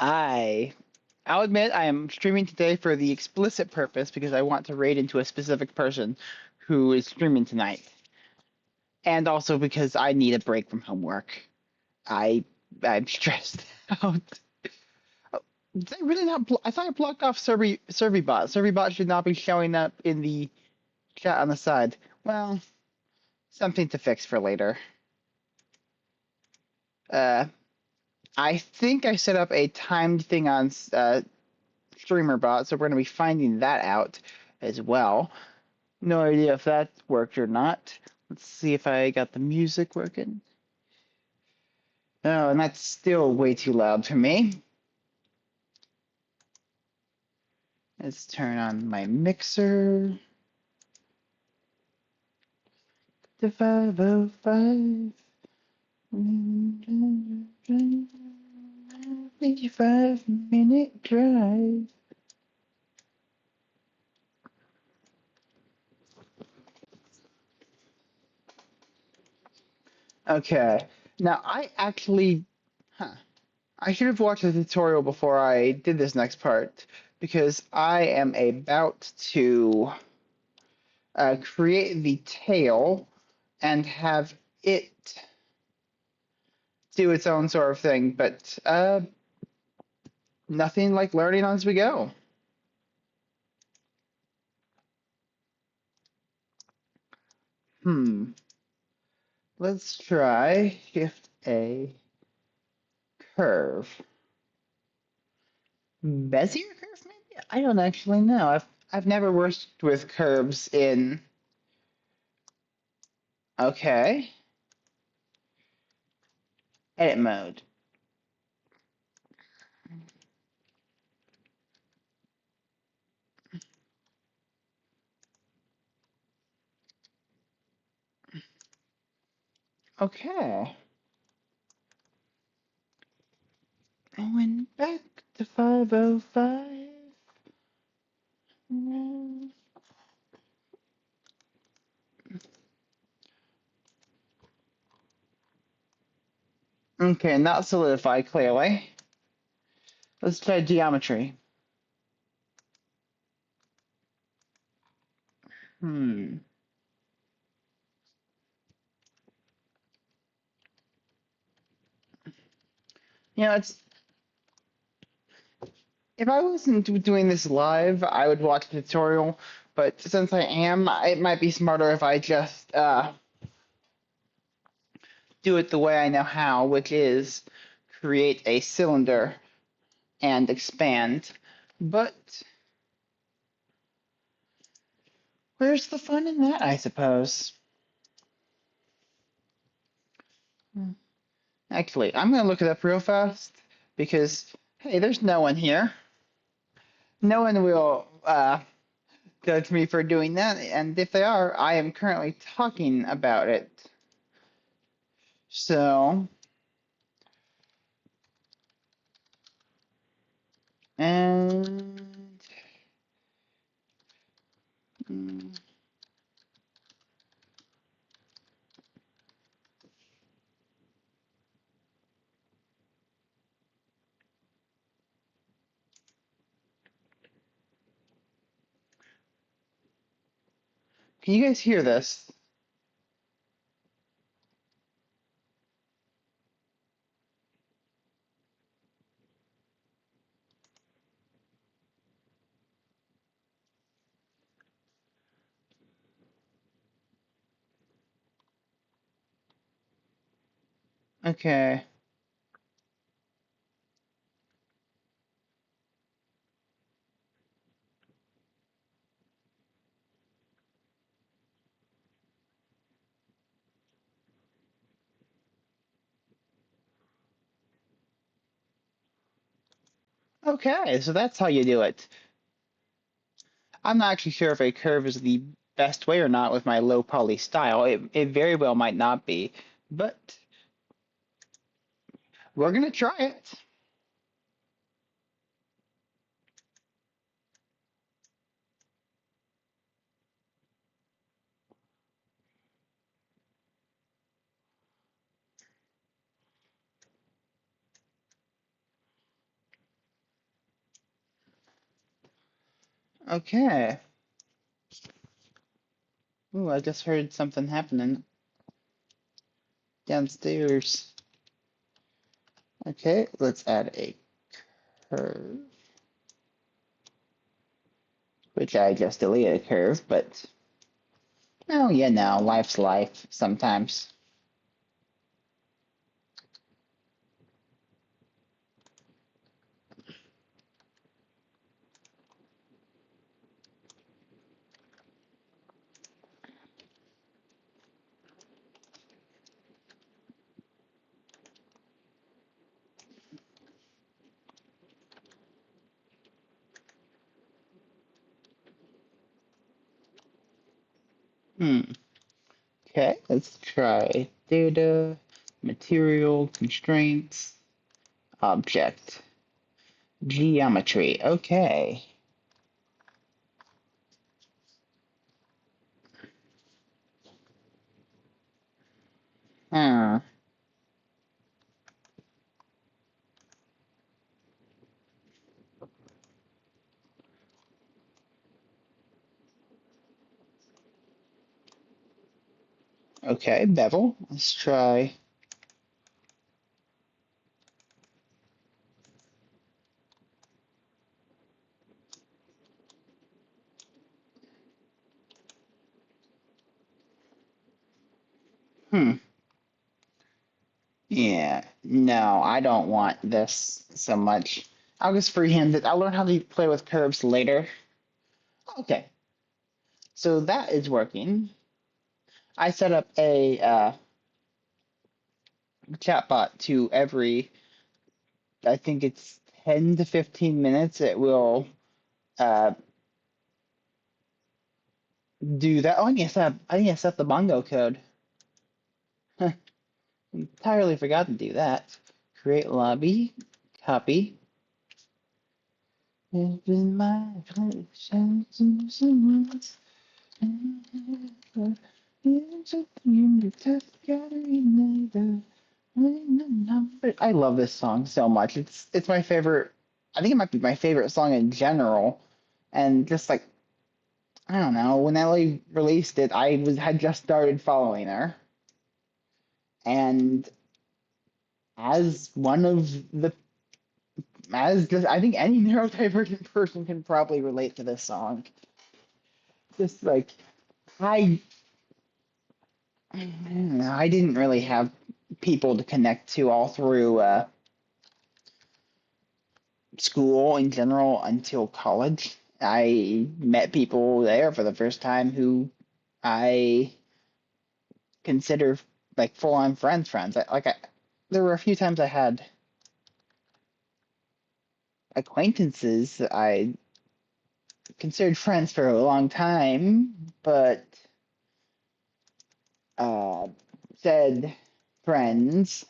I I'll admit I am streaming today for the explicit purpose because I want to raid into a specific person who is streaming tonight. And also because I need a break from homework. I I'm stressed out. Oh, did I really not I thought I blocked off Survey bot should not be showing up in the chat on the side. Well, something to fix for later. Uh I think I set up a timed thing on streamer bot, so we're going to be finding that out as well. No idea if that worked or not. Let's see if I got the music working. Oh, and that's still way too loud for me. Let's turn on my mixer. The 505. 55-minute drive. Okay. Now, huh. I should have watched the tutorial before I did this next part because I am about to create the tail and have it do its own sort of thing, but nothing like learning as we go. Hmm. Let's try Shift A curve. Bezier curve, maybe? I don't actually know. I've never worked with curves in. Okay. Edit mode. Okay. Going back to 505. Okay, not solidify clearly. Let's try geometry. Hmm. It's if I wasn't doing this live, I would watch the tutorial. But since I am, it might be smarter if I just do it the way I know how, which is create a cylinder and expand. But where's the fun in that, I suppose? Actually, I'm going to look it up real fast because, hey, there's no one here. No one will judge me for doing that, and if they are, I am currently talking about it. So, and can you guys hear this? Okay. Okay, so that's how you do it. I'm not actually sure if a curve is the best way or not with my low poly style. It very well might not be, but we're gonna try it. Okay. Ooh, I just heard something happening downstairs. Okay, let's add a curve, which I just deleted a curve, but oh, yeah, no, life's life sometimes. Hmm. Okay, let's try data, material, constraints, object, geometry. Okay. Huh. Okay, bevel. Let's try. Hmm. Yeah. No, I don't want this so much. I'll just freehand it. I'll learn how to play with curves later. Okay, so that is working. I set up a chatbot to every, I think it's 10 to 15 minutes. It will uh, do that. Oh, I need to set the Mongo code. Entirely forgot to do that. Create lobby, copy. It's been my pleasure to someone's. I love this song so much. It's my favorite. I think it might be my favorite song in general. And just like I don't know, when Ellie released it, had just started following her, and as one of the as just I think any neurodivergent person can probably relate to this song. Just like I, I didn't really have people to connect to all through school in general until college. I met people there for the first time who I consider like full on friends. There were a few times I had acquaintances that I considered friends for a long time, but uh, said friends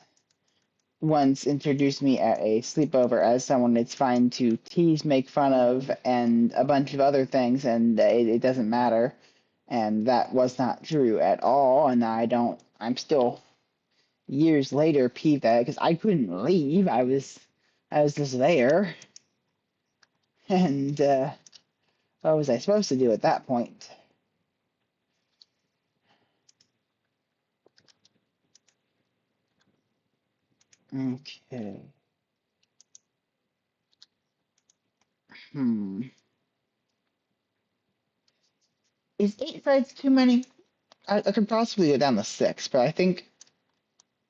once introduced me at a sleepover as someone it's fine to tease, make fun of, and a bunch of other things, and it doesn't matter. And that was not true at all. And I'm still years later peeved at it because I couldn't leave. I was just there. And what was I supposed to do at that point? Okay. Hmm. Is 8 sides too many? I could possibly go down to six, but I think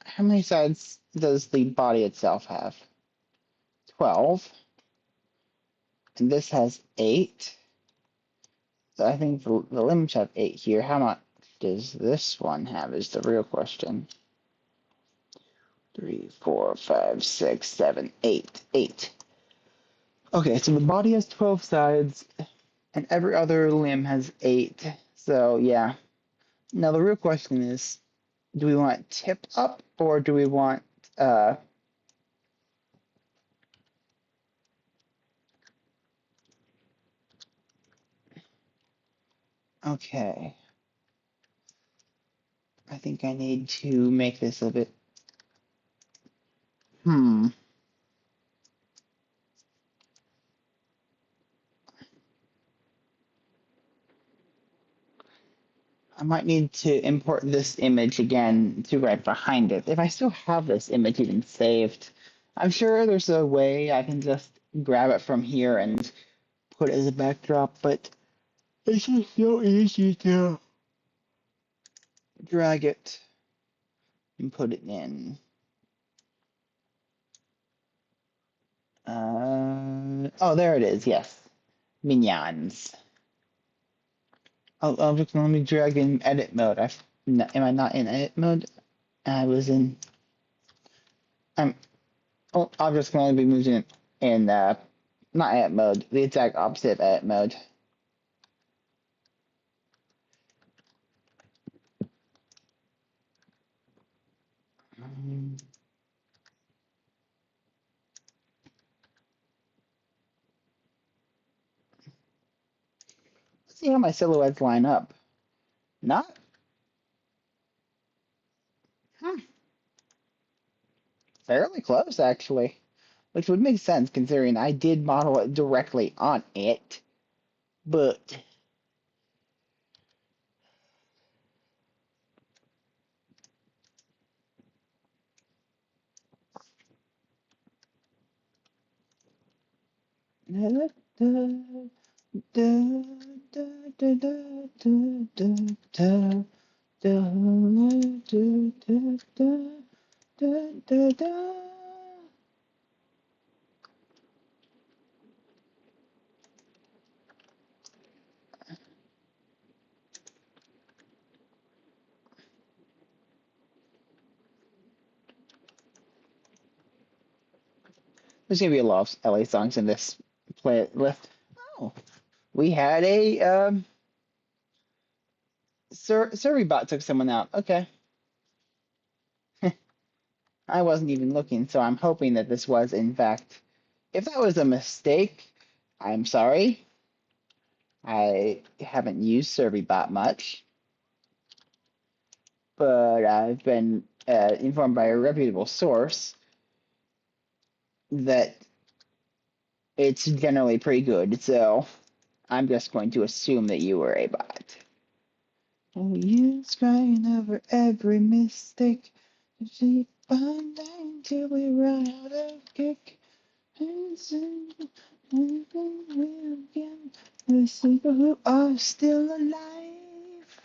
how many sides does the body itself have? 12. And this has eight. So I think the limbs have eight here. How much does this one have is the real question. Three, four, five, six, seven, eight. Eight. Okay, so the body has 12 sides, and every other limb has eight. So yeah. Now the real question is, do we want tip up or do we want uh okay. I think I need to make this a bit hmm. I might need to import this image again to right behind it. If I still have this image even saved, I'm sure there's a way I can just grab it from here and put it as a backdrop, but it's just so easy to drag it and put it in. Oh, there it is. Yes, Minyans. I'll just let me drag in edit mode. Am I not in edit mode? I was in. I'm. Oh, objects can only be moved in not edit mode. The exact opposite of edit mode. Let's see how my silhouettes line up. Not. Huh, fairly close actually, which would make sense considering I did model it directly on it. But there's gonna be a lot of LA songs in this playlist. Oh, we had a Surrey bot took someone out. Okay, I wasn't even looking, so I'm hoping that this was in fact. If that was a mistake, I'm sorry. I haven't used SurveyBot much, but I've been informed by a reputable source that it's generally pretty good, so I'm just going to assume that you were a bot. Oh, you crying over every mistake. Keep on dying till we run out of kick. And soon, and then we'll again. The people who are still alive.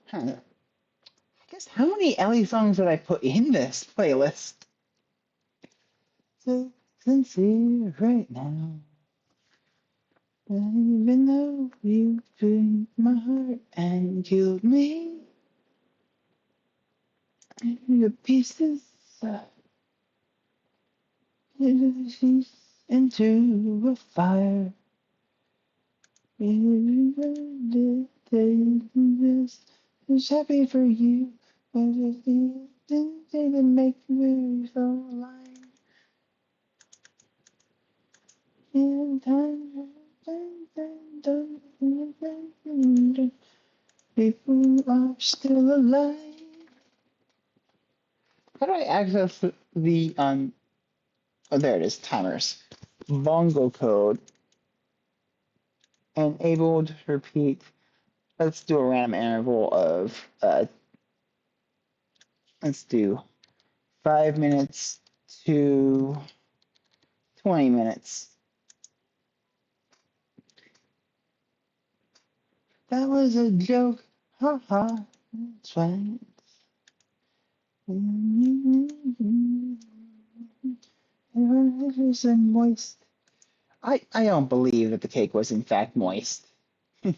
Huh. I guess how many Ellie songs did I put in this playlist? So sincere right now. Even though you broke my heart and killed me into pieces, into a fire. It's happy for you, but it's the things that make me so alive. In time, people are still alive. How do I access the oh, there it is, timers. Bongo code. Enabled, repeat. Let's do a random interval of, let's do 5 minutes to 20 minutes. That was a joke. Ha ha. That's right. It was a moist. I don't believe that the cake was in fact moist. Life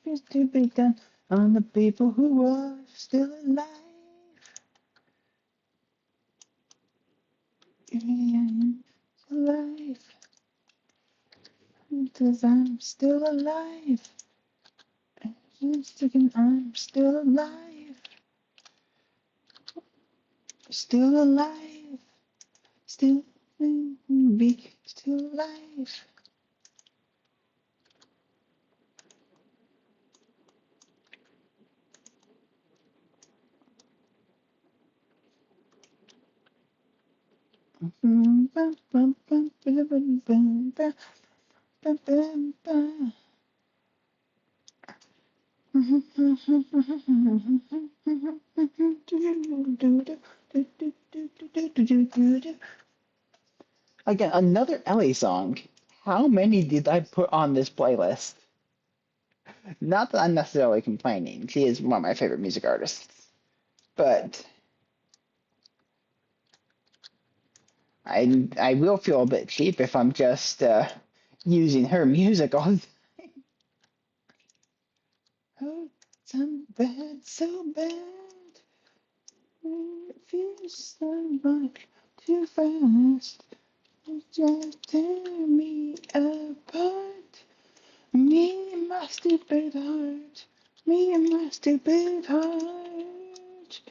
is to be done on the people who are still alive. Alive. Because I'm still alive. I'm still alive. Still alive. Still be still alive. Again, another Ellie song. How many did I put on this playlist? Not that I'm necessarily complaining. She is one of my favorite music artists. But I will feel a bit cheap if I'm just using her music all the time. Oh, so bad, so bad. It feels so much too fast. You just tear me apart. Me and my stupid heart. Me and my stupid heart.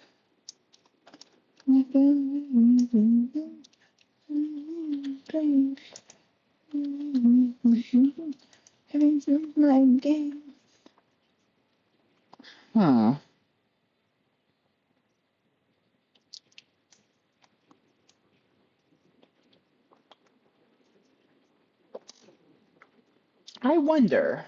Having some my game. Hmm. I wonder.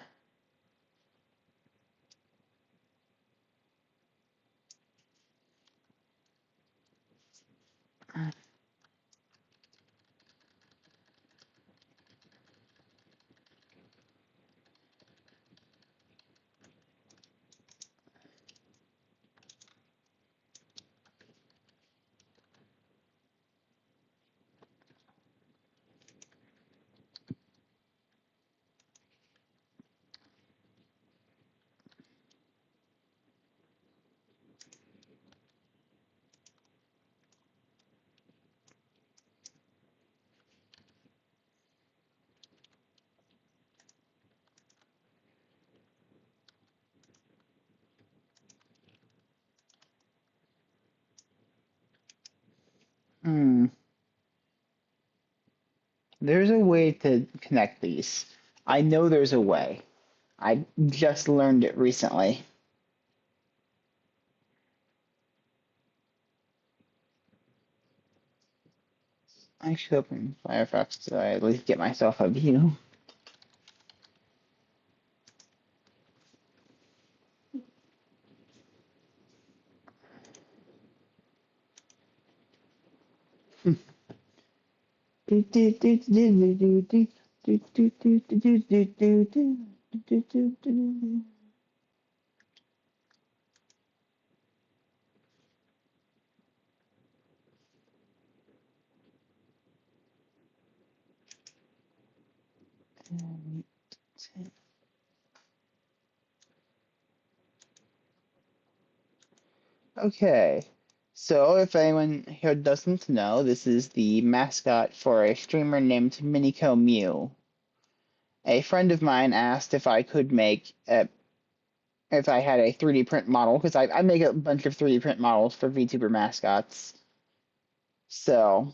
Hmm. There's a way to connect these. I know there's a way. I just learned it recently. I should open Firefox so I at least get myself a view. Okay, so if anyone here doesn't know, this is the mascot for a streamer named Miniko Mew. A friend of mine asked if I could make if I had a 3D print model, because I make a bunch of 3D print models for VTuber mascots. So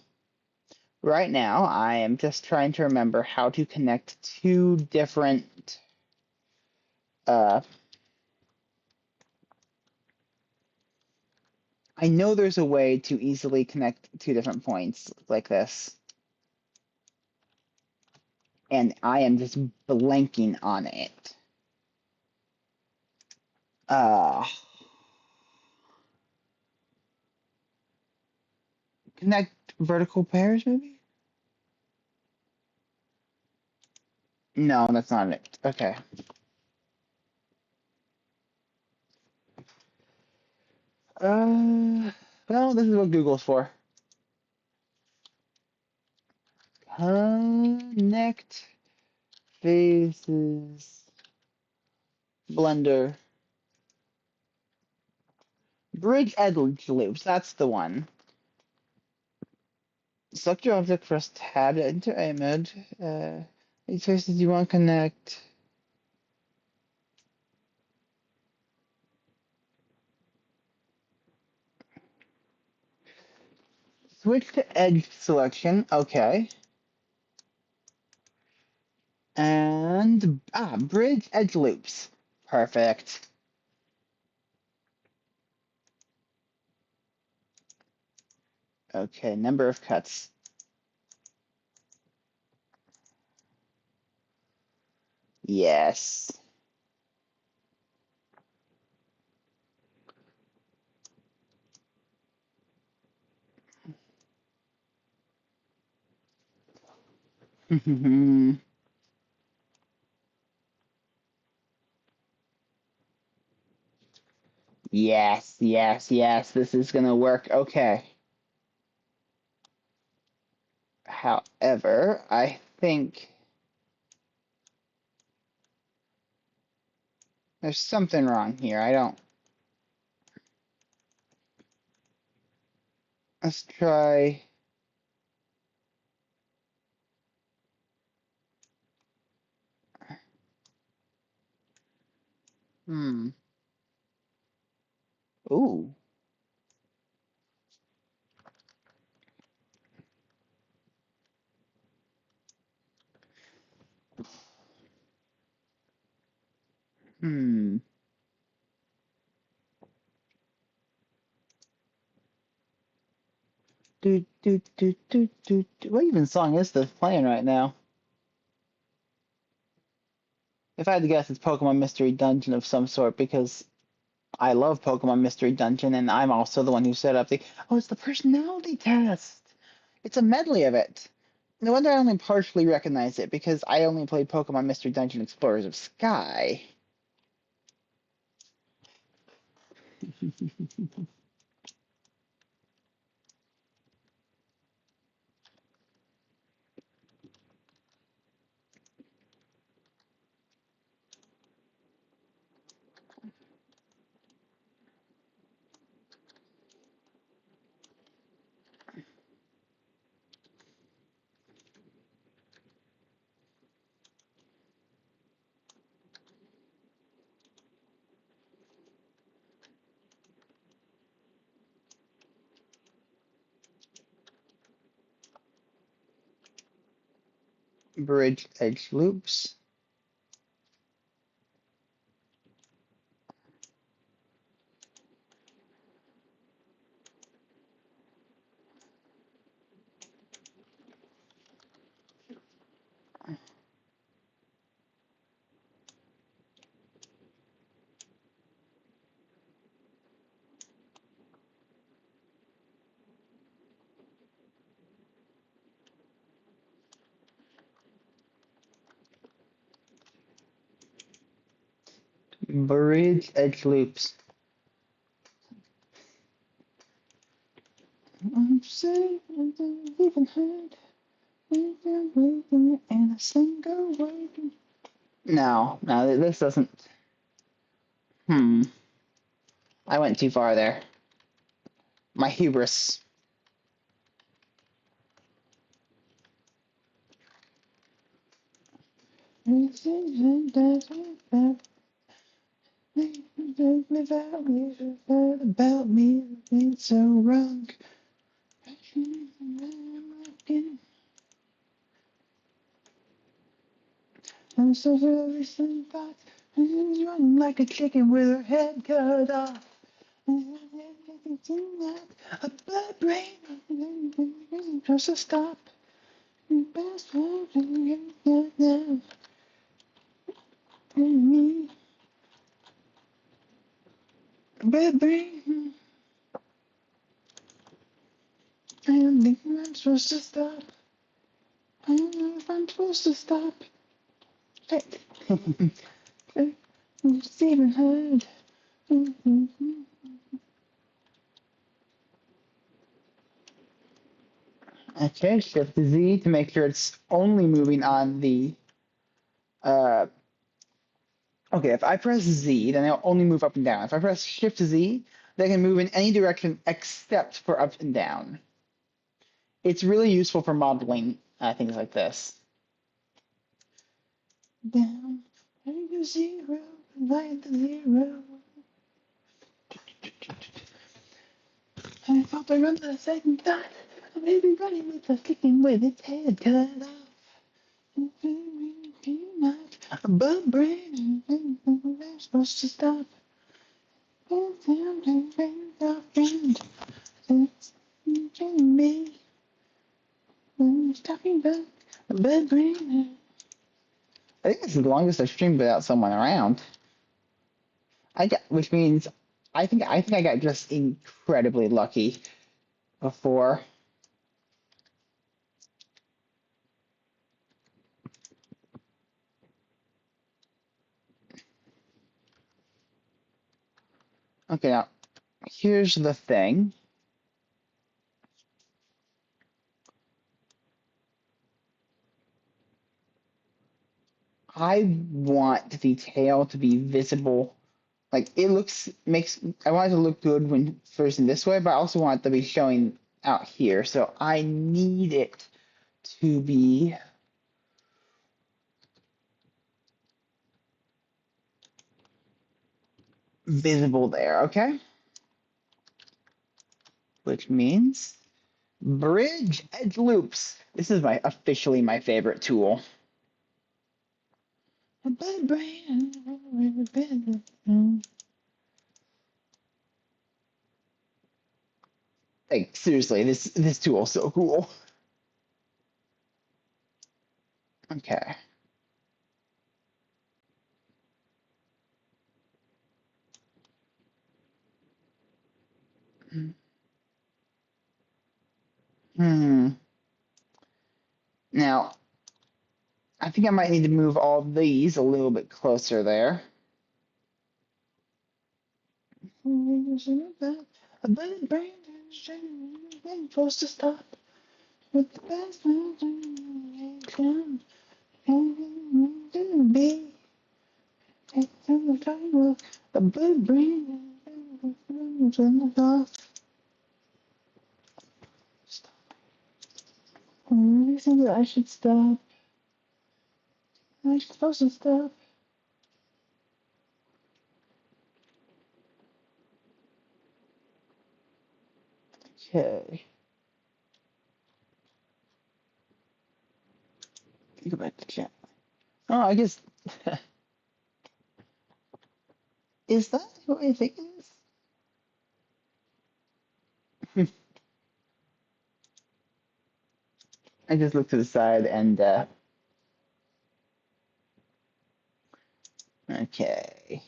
right now I am just trying to remember how to connect two different uh I know there's a way to easily connect two different points like this, and I am just blanking on it. Uh, Connect vertical pairs, maybe? No, that's not it. Okay. Well, this is what Google's for. Connect faces blender. Bridge edge loops, that's the one. Select your object, press tab to enter image. These faces you want to connect. Switch to edge selection. Okay. And bridge edge loops. Perfect. Okay, number of cuts. Yes. Yes, yes, yes. This is gonna work. Okay. However, I think there's something wrong here. I don't. Let's try. Hmm. Ooh. Hmm. Do. What even song is this playing right now? If I had to guess, it's Pokemon Mystery Dungeon of some sort because I love Pokemon Mystery Dungeon, and I'm also the one who set up the. Oh, it's the personality test. It's a medley of it. No wonder I only partially recognize it because I only played Pokemon Mystery Dungeon Explorers of Sky. Bridge edge loops. Bridge edge loops. I'm saying I don't even heard in a single word. No, no, this doesn't. Hmm. I went too far there. My hubris. About me, it's so wrong. I'm so really thoughts. Running like a chicken with her head cut off. A blood brain just to stop. Best now. Blood brain. I don't think I'm supposed to stop. I don't know if I'm supposed to stop. Stephen Hyde. Okay, shift Z to make sure it's only moving on the. Uh, okay, if I press Z, then it'll only move up and down. If I press Shift Z, they can move in any direction except for up and down. It's really useful for modeling things like this. Down, I go zero, light the zero. I felt I run the second thought. A baby running with a kicking with its head cut off. Too much, but brain, I'm supposed to stop. It's me. I'm talking about a bad brain. I think this is the longest I've streamed without someone around. Which means I think I got just incredibly lucky before. Okay, now here's the thing. I want the tail to be visible. Like it looks makes I want it to look good when facing this way, but I also want it to be showing out here. So I need it to be visible there, okay? Which means bridge edge loops. This is my officially my favorite tool. Like seriously, this tool is so cool. Okay. Hmm. Now, I think I might need to move all of these a little bit closer there. Supposed to stop with the best be the bird brain. You think that I should stop? I'm supposed to stop. Okay. Go back to chat. Oh, I guess. Is that what I think it is? I just looked to the side and, okay.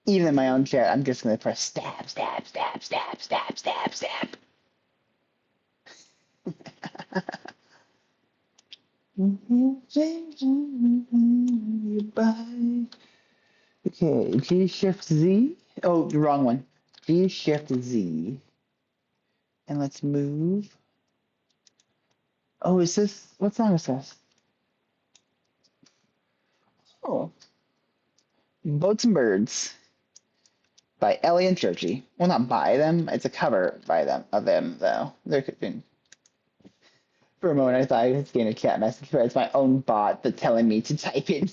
Even in my own chat, I'm just gonna press stab, stab, stab, stab, stab, stab, stab. Okay, G Shift Z. Oh, the wrong one. G Shift Z. And let's move. Oh, is this what song is this? Oh, Boats and Birds by Ellie and Churchy. Well, not by them. It's a cover by them of them though. There could be. For a moment, I thought I was getting a chat message, but it's my own bot that's telling me to type in.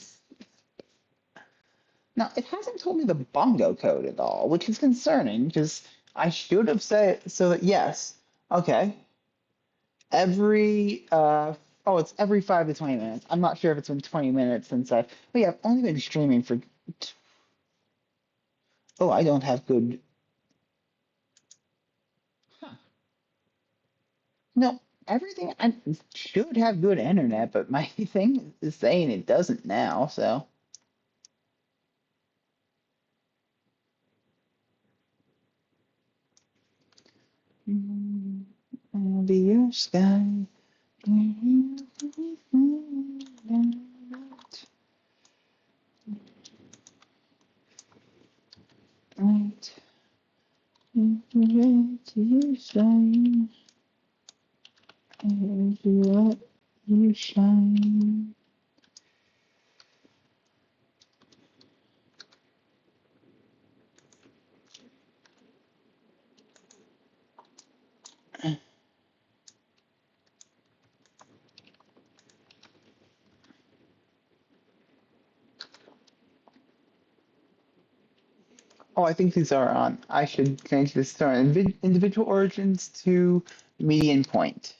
Now, it hasn't told me the bongo code at all, which is concerning because I should have said so that yes, okay, every oh, it's every 5 to 20 minutes. I'm not sure if it's been 20 minutes since but yeah, I've only been streaming for. Oh, I don't have good. Huh. No, everything I should have good internet, but my thing is saying it doesn't now. So. I'll be your sky. Right. You shine. Let you shine. Oh, I think these are on. I should change this to individual origins to median point.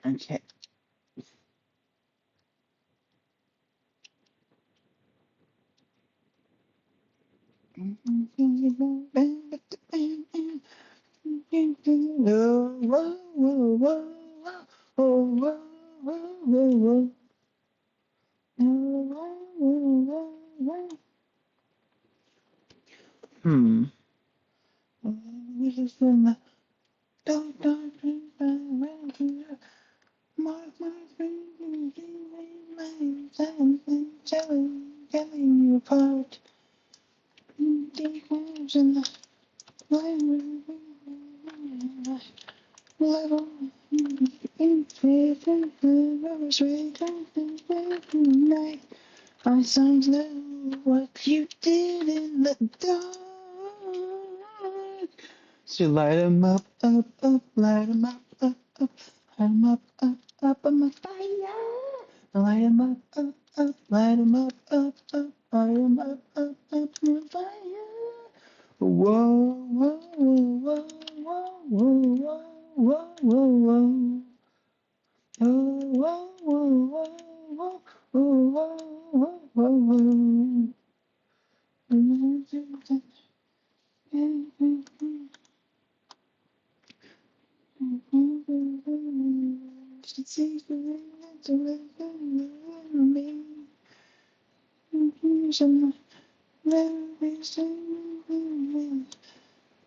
Okay. Hmm. Telling you apart. My songs know what you did in the dark. So light 'em up, up, up, light 'em up, up, up, light 'em up, up, I'm a fire. Light 'em up, light 'em up, light 'em up, I'm a fire. Whoa, whoa, whoa, whoa, whoa, whoa, whoa, whoa. Oh, whoa, whoa, whoa, whoa, whoa, whoa, whoa.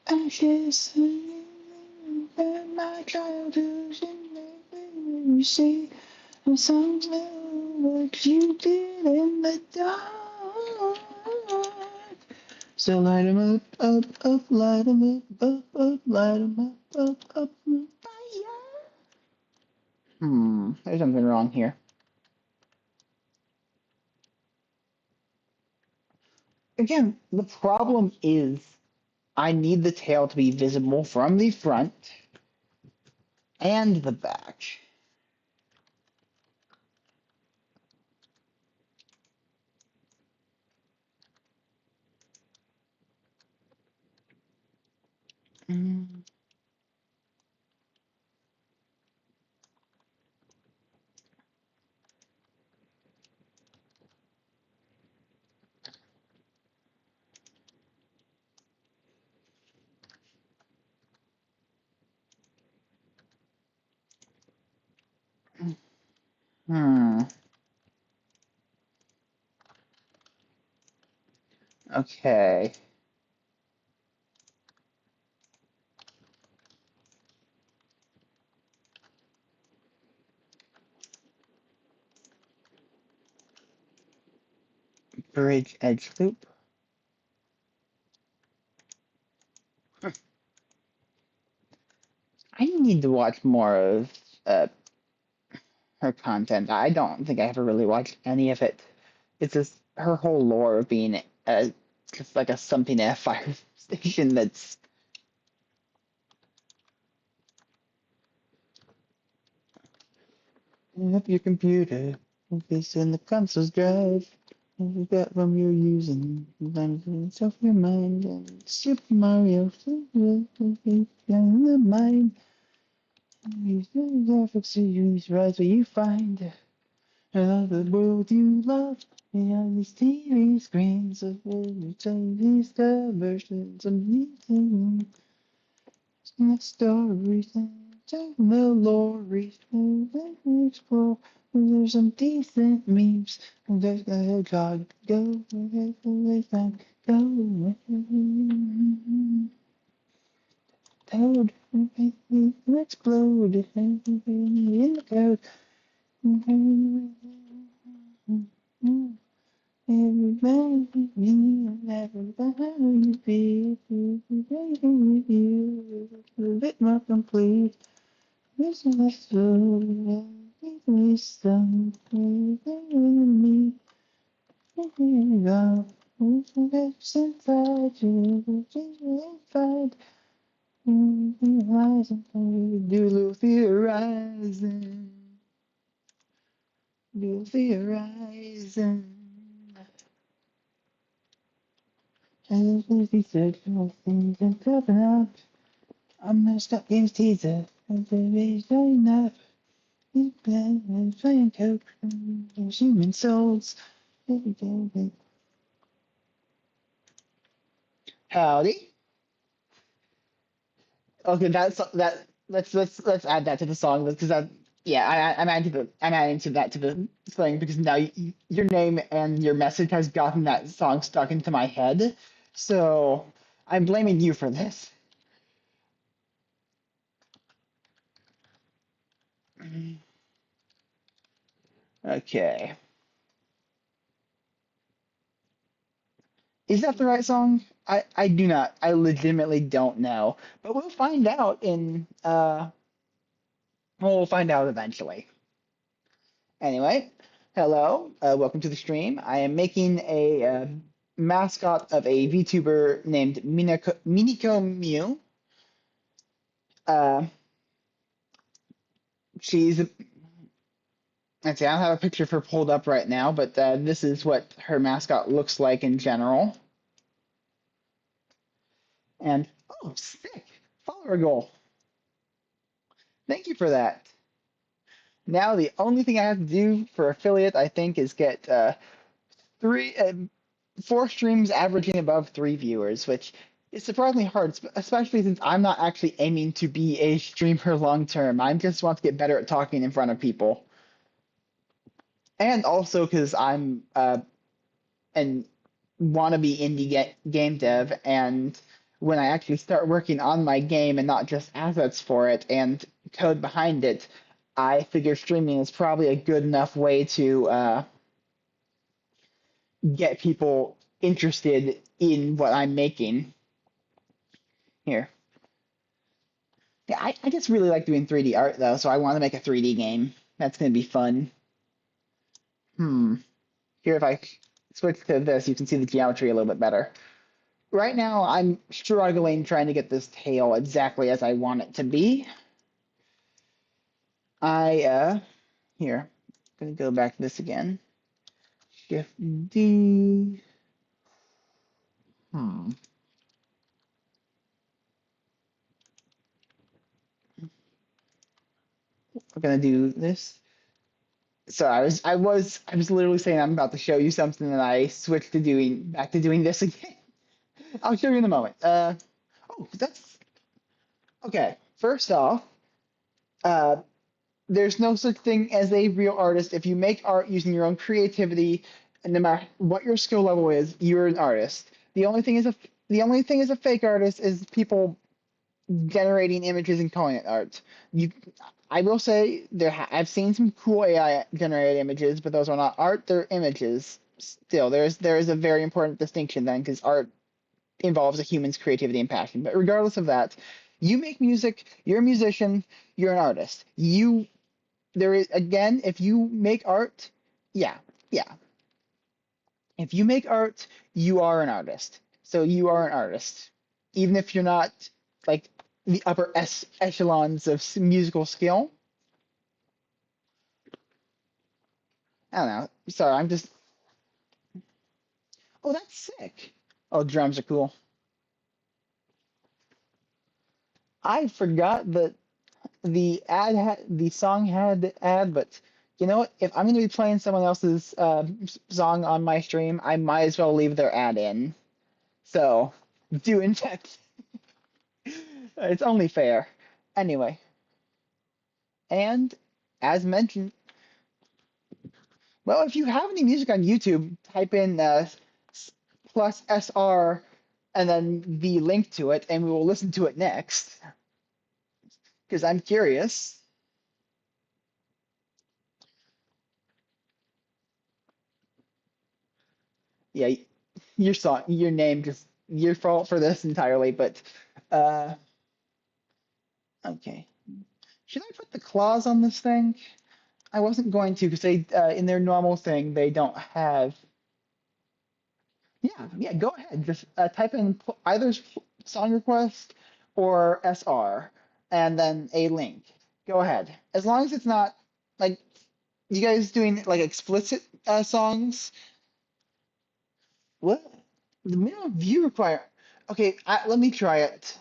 Ashes my childhood, you see, the songs know what you did in the dark. So light 'em up, light 'em up, light 'em up, fire. There's something wrong here. Again, the problem is I need the tail to be visible from the front and the back. Mm, Hmm. Okay. Bridge edge loop. I need to watch more of uh, her content. I don't think I ever really watched any of it. It's just her whole lore of being just like a something at a fire station that's up your computer. It's in the console's drive. You got from you're using. It's off your mind. And Super Mario. In the mind. These graphics you use right where you find. Hello, the world you love. Behind these TV screens of these versions of anything. Stories and the lorries. Explore. There's some decent memes. There's a hedgehog. Go. Go. Toad. Explode. In the code. Everybody, everybody, be with you, a bit more complete. This is my soul, me some, me, go. What's inside you, find, rise and do a little theorizing, do a little theorizing. And he said, things and coming up. I'm gonna stop games teaser. And baby's going up. He's playing coke. And human souls. Howdy. Okay, that. Let's add that to the song because that. Yeah, I'm adding to that to the thing because now your name and your message has gotten that song stuck into my head. So I'm blaming you for this. Okay. Is that the right song? I do not. I legitimately don't know. But we'll find out eventually. Anyway, hello, welcome to the stream. I am making a mascot of a VTuber named Miniko Mew. Uh, she's, let's see, I don't have a picture of her pulled up right now, but this is what her mascot looks like in general. And, oh, sick, follower goal. Thank you for that. Now the only thing I have to do for affiliate, I think, is get three, four streams averaging above three viewers, which is surprisingly hard, especially since I'm not actually aiming to be a streamer long term. I just want to get better at talking in front of people, and also because I'm an wannabe game dev, and when I actually start working on my game and not just assets for it and code behind it, I figure streaming is probably a good enough way to get people interested in what I'm making. Here. Yeah, I just really like doing 3D art though, so I want to make a 3D game. That's gonna be fun. Hmm. Here, if I switch to this, you can see the geometry a little bit better. Right now, I'm struggling trying to get this tail exactly as I want it to be. Here, I'm gonna go back to this again. Shift D. Hmm. We're gonna do this. So I was literally saying I'm about to show you something, and I switched to doing back to doing this again. I'll show you in a moment. Oh, that's okay. First off, uh, there's no such thing as a real artist. If you make art using your own creativity, and no matter what your skill level is, you're an artist. The only thing as a fake artist is people generating images and calling it art. You, I will say I've seen some cool AI generated images, but those are not art. They're images. Still, there is a very important distinction then, because art involves a human's creativity and passion. But regardless of that, you make music, you're a musician, you're an artist. There is, again, if you make art, yeah, yeah. If you make art, you are an artist. So you are an artist. Even if you're not like the upper echelons of musical skill. I don't know. Sorry, I'm just. Oh, that's sick. Oh, drums are cool. I forgot that the song had the ad, but you know what? If I'm going to be playing someone else's song on my stream, I might as well leave their ad in. So, do in fact, it's only fair. Anyway, and as mentioned, well, if you have any music on YouTube, type in plus SR and then the link to it, and we will listen to it next because I'm curious. Yeah, your name, just your fault for this entirely, but uh, okay. Should I put the claws on this thing? I wasn't going to because they in their normal thing they don't have. Yeah, yeah. Go ahead. Just type in either song request or SR, and then a link. Go ahead. As long as it's not like you guys doing like explicit songs. What? The minimum view require. Okay, let me try it.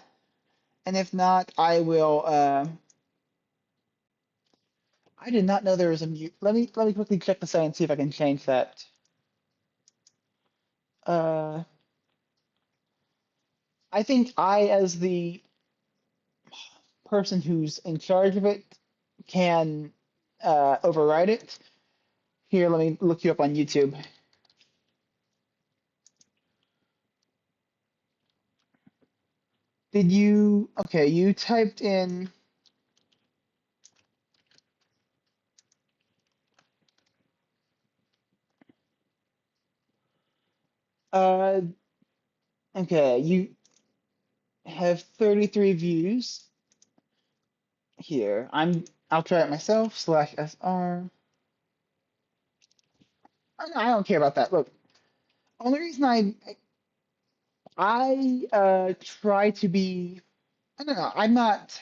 And if not, I will. I did not know there was a mute. Let me quickly check the site and see if I can change that. Uh, I think I, as the person who's in charge of it, can override it. Here, let me look you up on YouTube. Did you? Okay, you typed in. Uh, okay, you have 33 views here. I'll try it myself. Slash SR. I don't care about that. Look, only reason I try to be. I don't know. I'm not.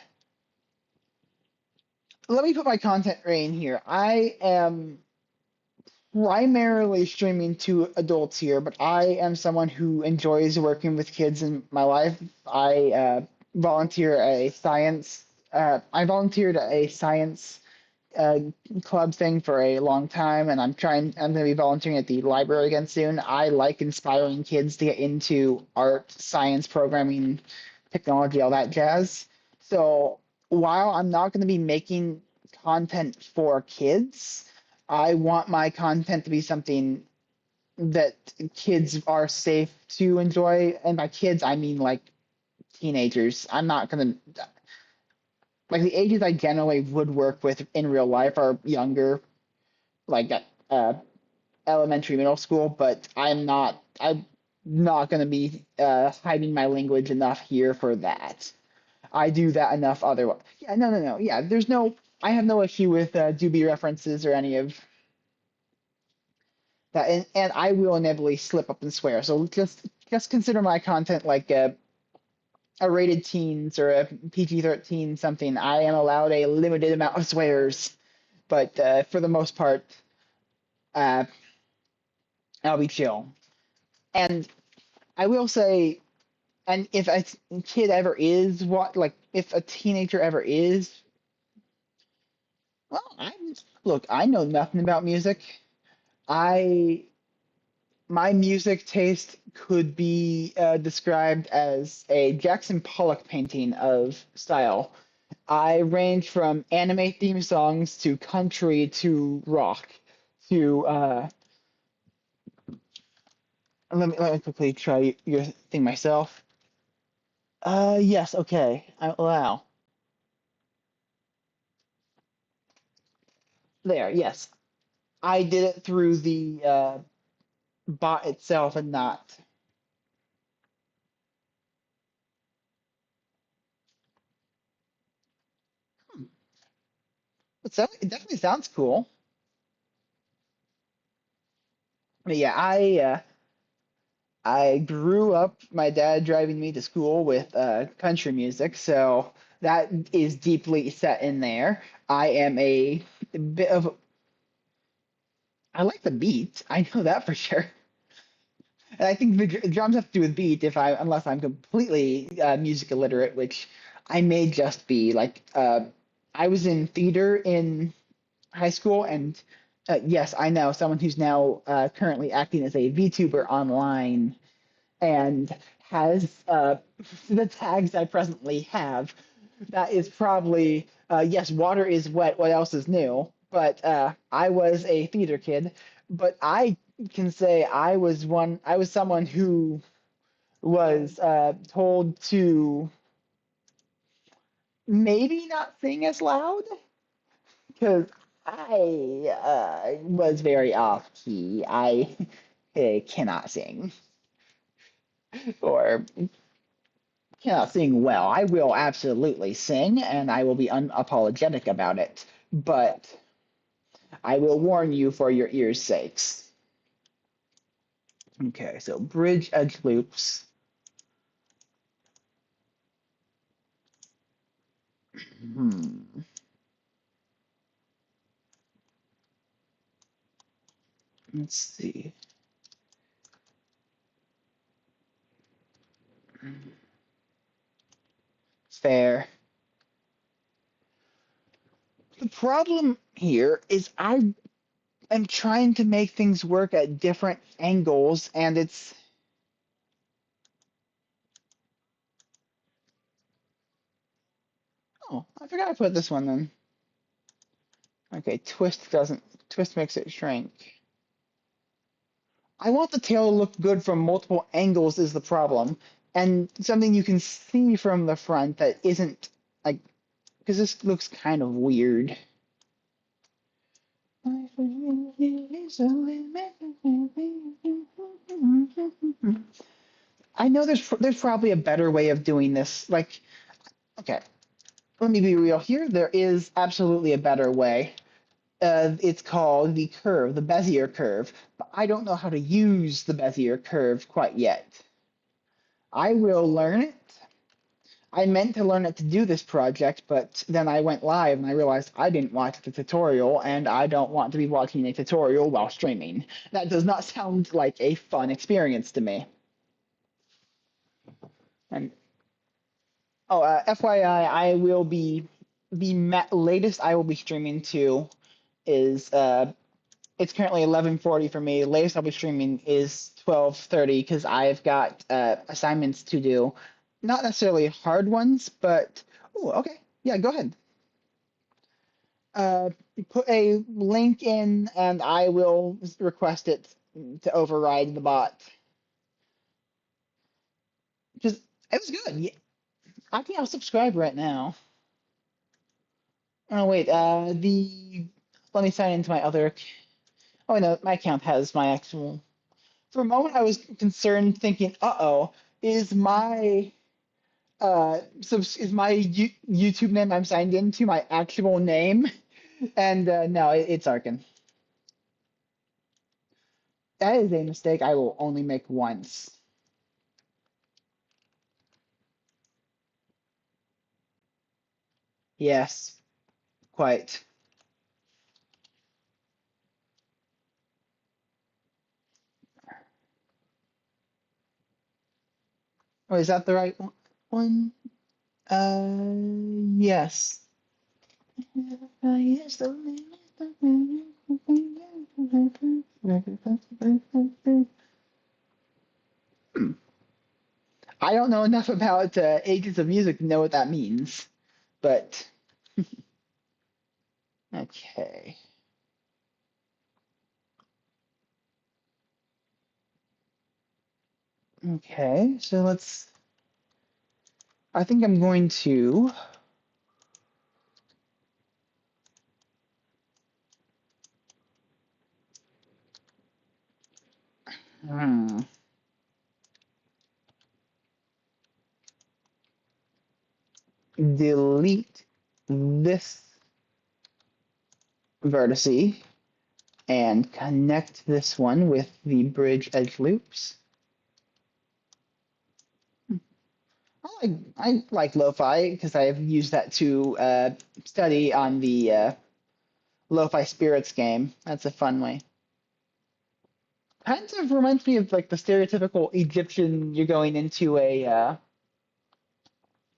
Let me put my content right in here. I am primarily streaming to adults here, but I am someone who enjoys working with kids in my life. Volunteer at a science. I volunteered at a science uh, club thing for a long time, and I'm going to be volunteering at the library again soon. I like inspiring kids to get into art, science, programming, technology, all that jazz. So while I'm not going to be making content for kids, I want my content to be something that kids are safe to enjoy. And by kids, I mean like teenagers. I'm not going to like the ages I generally would work with in real life are younger, like uh, elementary, middle school. But I'm not going to be hiding my language enough here for that. I do that enough otherwise. Yeah, no, no, no. Yeah, I have no issue with doobie references or any of that, and I will inevitably slip up and swear. So just consider my content like a rated teens or a PG-13 something. I am allowed a limited amount of swears, but for the most part, uh, I'll be chill. And I will say, and if a kid ever is what, like, if a teenager ever is, well, look, I know nothing about music. I My music taste could be described as a Jackson Pollock painting of style. I range from anime theme songs to country to rock to let me quickly try your thing myself. Yes, okay. I allow. There, yes. I did it through the bot itself and not. It definitely sounds cool. But yeah, I grew up my dad driving me to school with country music, so that is deeply set in there. I am a bit of I like the beat. I know that for sure. And I think the drums have to do with beat if I unless I'm completely music illiterate, which I may just be. I was in theater in high school, and yes, I know someone who's now currently acting as a VTuber online and has the tags I presently have. That is probably yes, water is wet. What else is new? But I was a theater kid, but I can say I was someone who was told to maybe not sing as loud because I was very off key. I cannot sing or cannot sing well. I will absolutely sing and I will be unapologetic about it, but I will warn you for your ears' sakes. Okay, so bridge edge loops. Hmm. Let's see. Fair. The problem here is I am trying to make things work at different angles, and it's Oh, I forgot I put this one then. Okay, twist makes it shrink. I want the tail to look good from multiple angles is the problem. And something you can see from the front that isn't like, because this looks kind of weird. I know there's probably a better way of doing this. Like, okay, let me be real here. There is absolutely a better way. It's called the curve, the Bezier curve. But I don't know how to use the Bezier curve quite yet. I will learn it. I meant to learn it to do this project, but then I went live and I realized I didn't watch the tutorial, and I don't want to be watching a tutorial while streaming. That does not sound like a fun experience to me. And oh, FYI, I will be the latest I will be streaming to is it's currently 11:40 for me. The latest I'll be streaming is 12:30 because I've got assignments to do. Not necessarily hard ones, but oh, okay. Yeah, go ahead. Uh, Put a link in and I will request it to override the bot. Because it was good. Yeah, I think I'll subscribe right now. Oh wait, let me sign into my other. Oh no, my account has my actual. For a moment, I was concerned, thinking, "Uh-oh, is my is my YouTube name I'm signed into my actual name?" And no, it's Arkin. That is a mistake I will only make once. Yes, quite. Oh, is that the right one? Yes. Yes, the Hmm. I don't know enough about ages of music to know what that means, but okay. Okay, so let's. I think I'm going to hmm, delete this vertice and connect this one with the bridge edge loops. I like lo-fi because I've used that to study on the lo-fi spirits game. That's a fun way. Kind of reminds me of like the stereotypical Egyptian. You're going into a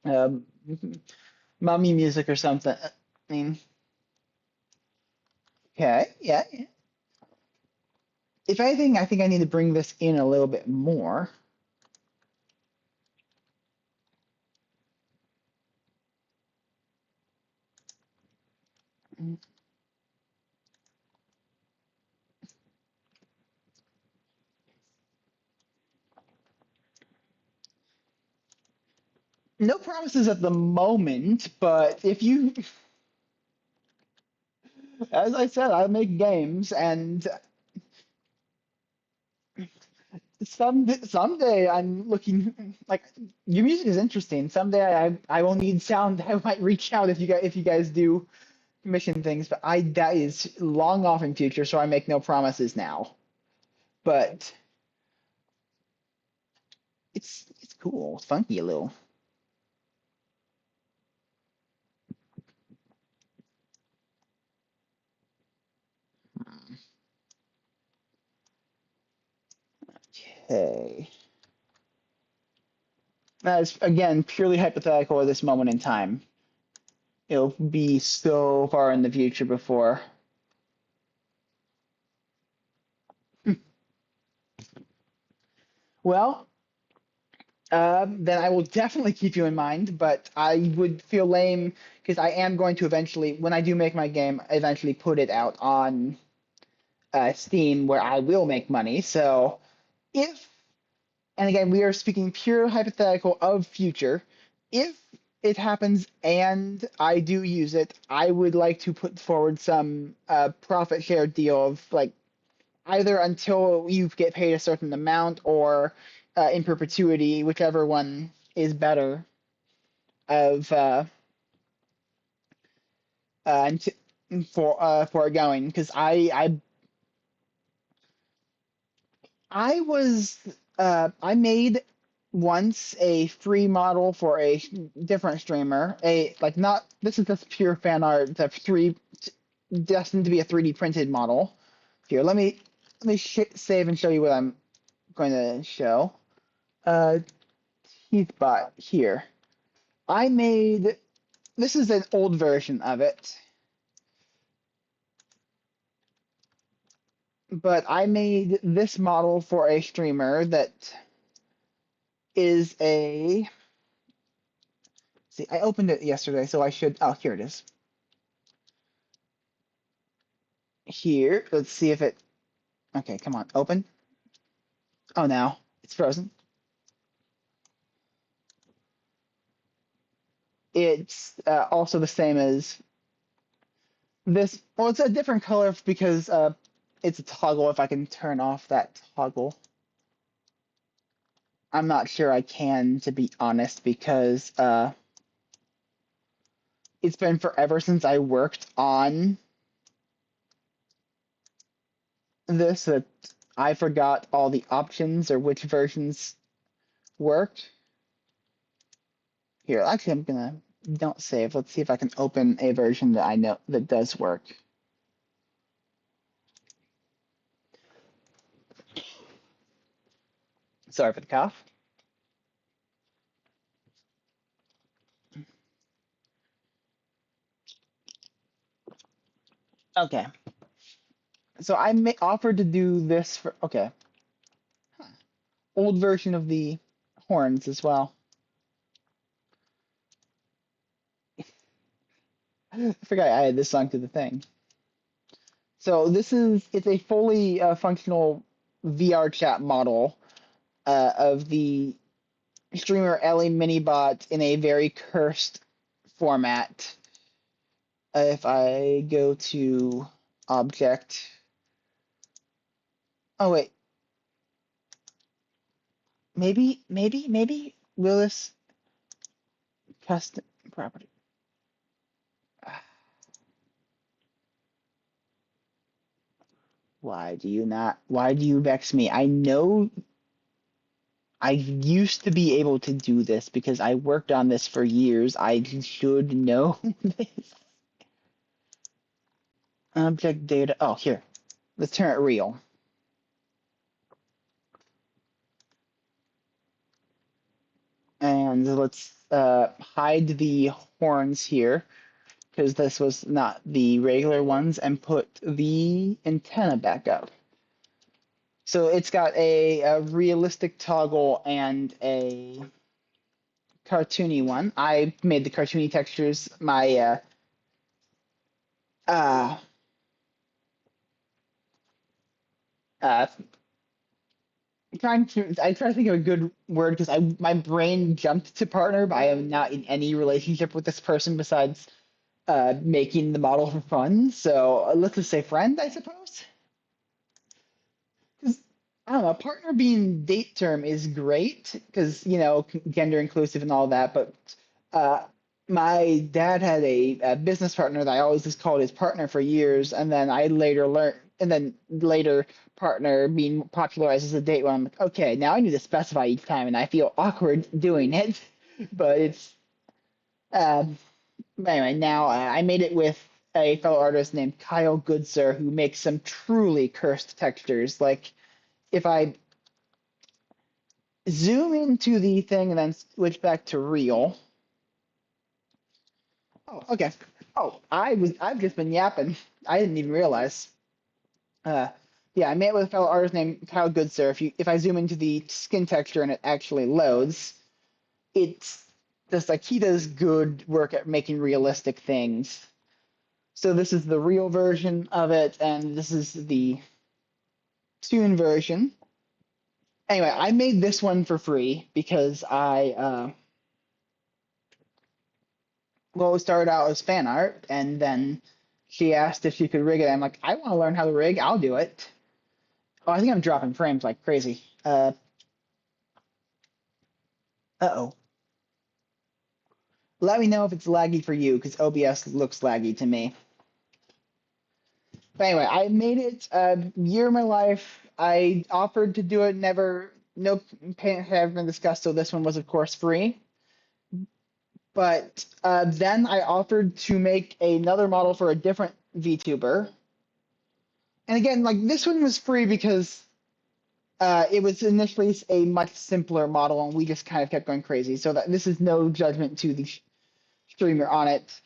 um, mummy music or something. I mean, okay, yeah, yeah. If anything, I think I need to bring this in a little bit more. No promises at the moment, but if you, as I said, I make games, and someday I'm looking like your music is interesting. Someday I will need sound. I might reach out if you guys do commission things, but I that is long off in future, so I make no promises now. But it's cool. It's funky a little. Okay. That is again purely hypothetical at this moment in time. It'll be so far in the future before. Well, then I will definitely keep you in mind, but I would feel lame because I am going to eventually, when I do make my game, eventually put it out on Steam where I will make money. So if, and again, we are speaking pure hypothetical of future, if it happens and I do use it, I would like to put forward some profit share deal of like either until you get paid a certain amount or in perpetuity, whichever one is better of and for going because I was I made once a free model for a different streamer, a like not this is just pure fan art, the three destined to be a 3D printed model. Here, let me save and show you what I'm going to show. Uh, Heathbot here. I made this is an old version of it, but I made this model for a streamer that is a see, I opened it yesterday, so I should oh here it is. Here, let's see if it okay, come on, open. Oh now, it's frozen. It's also the same as this. Well, it's a different color because it's a toggle if I can turn off that toggle. I'm not sure I can, to be honest, because it's been forever since I worked on this that I forgot all the options or which versions worked. Here, actually, I'm gonna don't save. Let's see if I can open a version that I know that does work. Sorry for the cough. Okay, so I offered to do this for okay, old version of the horns as well. I forgot I added this song to the thing. So this is it's a fully functional VR chat model of the streamer Ellie Minibot in a very cursed format. If I go to object, oh wait, maybe will this custom property? Why do you not? Why do you vex me? I know I used to be able to do this because I worked on this for years. I should know this. Object data. Oh, here. Let's turn it real. And let's hide the horns here because this was not the regular ones and put the antenna back up. So it's got a realistic toggle and a cartoony one. I made the cartoony textures my uh, uh, I try to think of a good word because I my brain jumped to partner, but I am not in any relationship with this person besides making the model for fun. So let's just say friend, I suppose. Because I don't know, partner being date term is great because gender inclusive and all that. But uh, my dad had a business partner that I always just called his partner for years, and then I later learned, and then later partner being popularized as a date one. I'm like, okay, now I need to specify each time, and I feel awkward doing it. But it's um, anyway, now I made it with a fellow artist named Kyle Goodsir who makes some truly cursed textures. Like if I zoom into the thing and then switch back to real. Oh, okay. Oh, I've just been yapping. I didn't even realize. Uh, yeah, I made it with a fellow artist named Kyle Goodsir. If I zoom into the skin texture and it actually loads, it's just like he does good work at making realistic things. So this is the real version of it, and this is the tune version. Anyway, I made this one for free because well, it started out as fan art, and then she asked if she could rig it. I'm like, I want to learn how to rig. I'll do it. Oh, I think I'm dropping frames like crazy. Uh-oh. Let me know if it's laggy for you, because OBS looks laggy to me. But anyway, I made it a year of my life. I offered to do it, never, no payment had ever been discussed, so this one was, of course, free. But then I offered to make another model for a different VTuber. And again, like this one was free because it was initially a much simpler model, and we just kind of kept going crazy. So that this is no judgment to the streamer on it.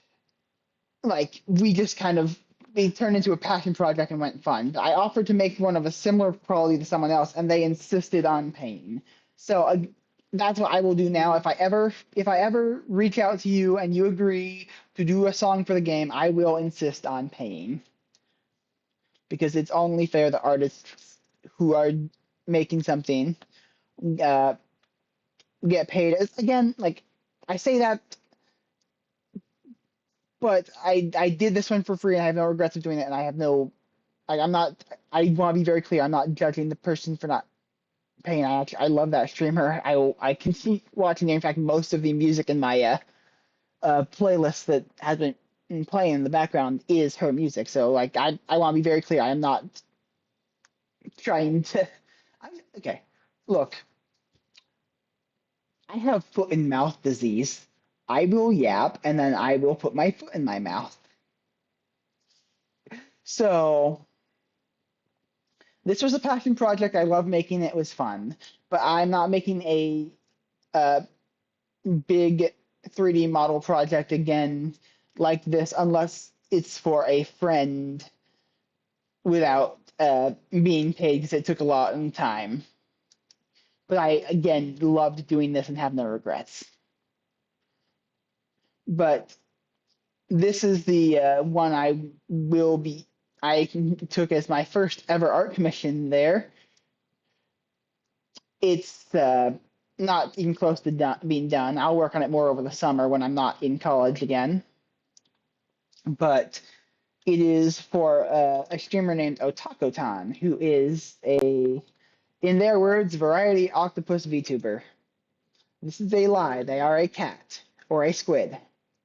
Like we just kind of they turned into a passion project and went fun. I offered to make one of a similar quality to someone else, and they insisted on paying. So that's what I will do now. If I ever reach out to you and you agree to do a song for the game, I will insist on paying because it's only fair that artists who are making something uh, get paid. Again, like I say that, but I did this one for free and I have no regrets of doing it, and I have no like I'm not. I want to be very clear. I'm not judging the person for not paying. I love that streamer. I can keep watching. In fact, most of the music in my playlist that has been playing in the background is her music. So like I want to be very clear. I am not trying to. Okay, look, I have foot and mouth disease. I will yap and then I will put my foot in my mouth. So this was a passion project. I love making it. It was fun, but I'm not making a uh, big 3D model project again like this unless it's for a friend without being paid because it took a lot of time. But I again loved doing this and have no regrets. But this is the one I took as my first ever art commission there. It's not even close to being done. I'll work on it more over the summer when I'm not in college again. But it is for a streamer named Otakotan, who is in their words, variety octopus VTuber. This is a lie. They are a cat or a squid.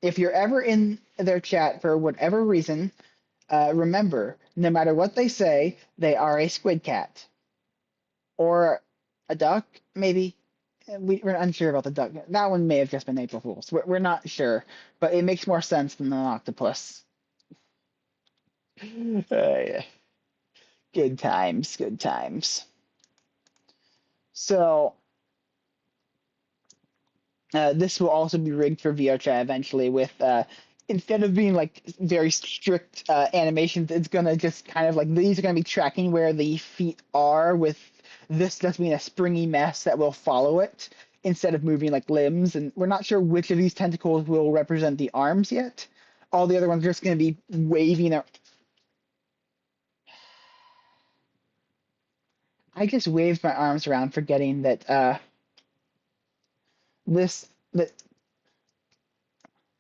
If you're ever in their chat for whatever reason, remember, no matter what they say, they are a squid cat. Or a duck, maybe. We're unsure about the duck. That one may have just been April Fool's. We're not sure, but it makes more sense than an octopus. Yeah. Good times, good times. So this will also be rigged for VRChat eventually with instead of being like very strict animations, it's gonna just kind of like these are gonna be tracking where the feet are with this just being a springy mess that will follow it instead of moving like limbs. And we're not sure which of these tentacles will represent the arms yet. All the other ones are just gonna be waving their. I just waved my arms around forgetting that this that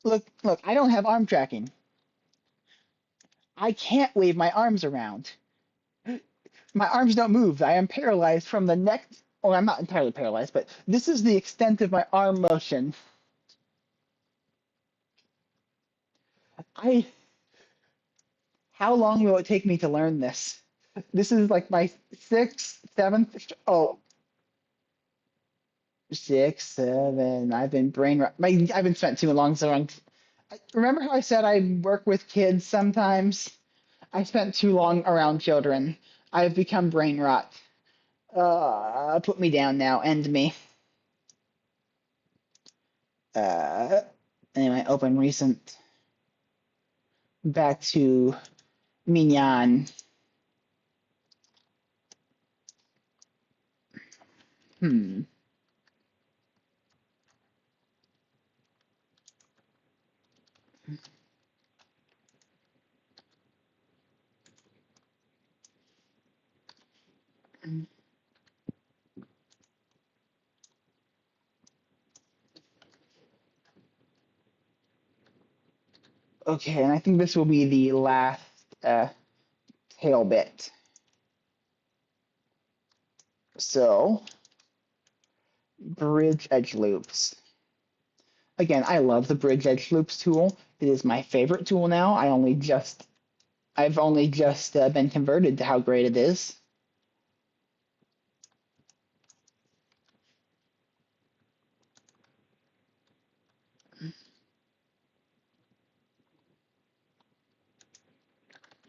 look, I don't have arm tracking. I can't wave my arms around. My arms don't move. I am paralyzed from the neck. Oh, I'm not entirely paralyzed, but this is the extent of my arm motion. I. How long will it take me to learn this? This is like my sixth, seventh. Oh, 6, 7. I've been I've been spent too long so long. Remember how I said I work with kids sometimes? I spent too long around children. I've become brain rot. Put me down now. End me. Uh, anyway, open recent. Back to Minyan. Hmm. Okay, and I think this will be the last uh, tail bit. So, bridge edge loops. Again, I love the bridge edge loops tool. It is my favorite tool now. I've only just been converted to how great it is.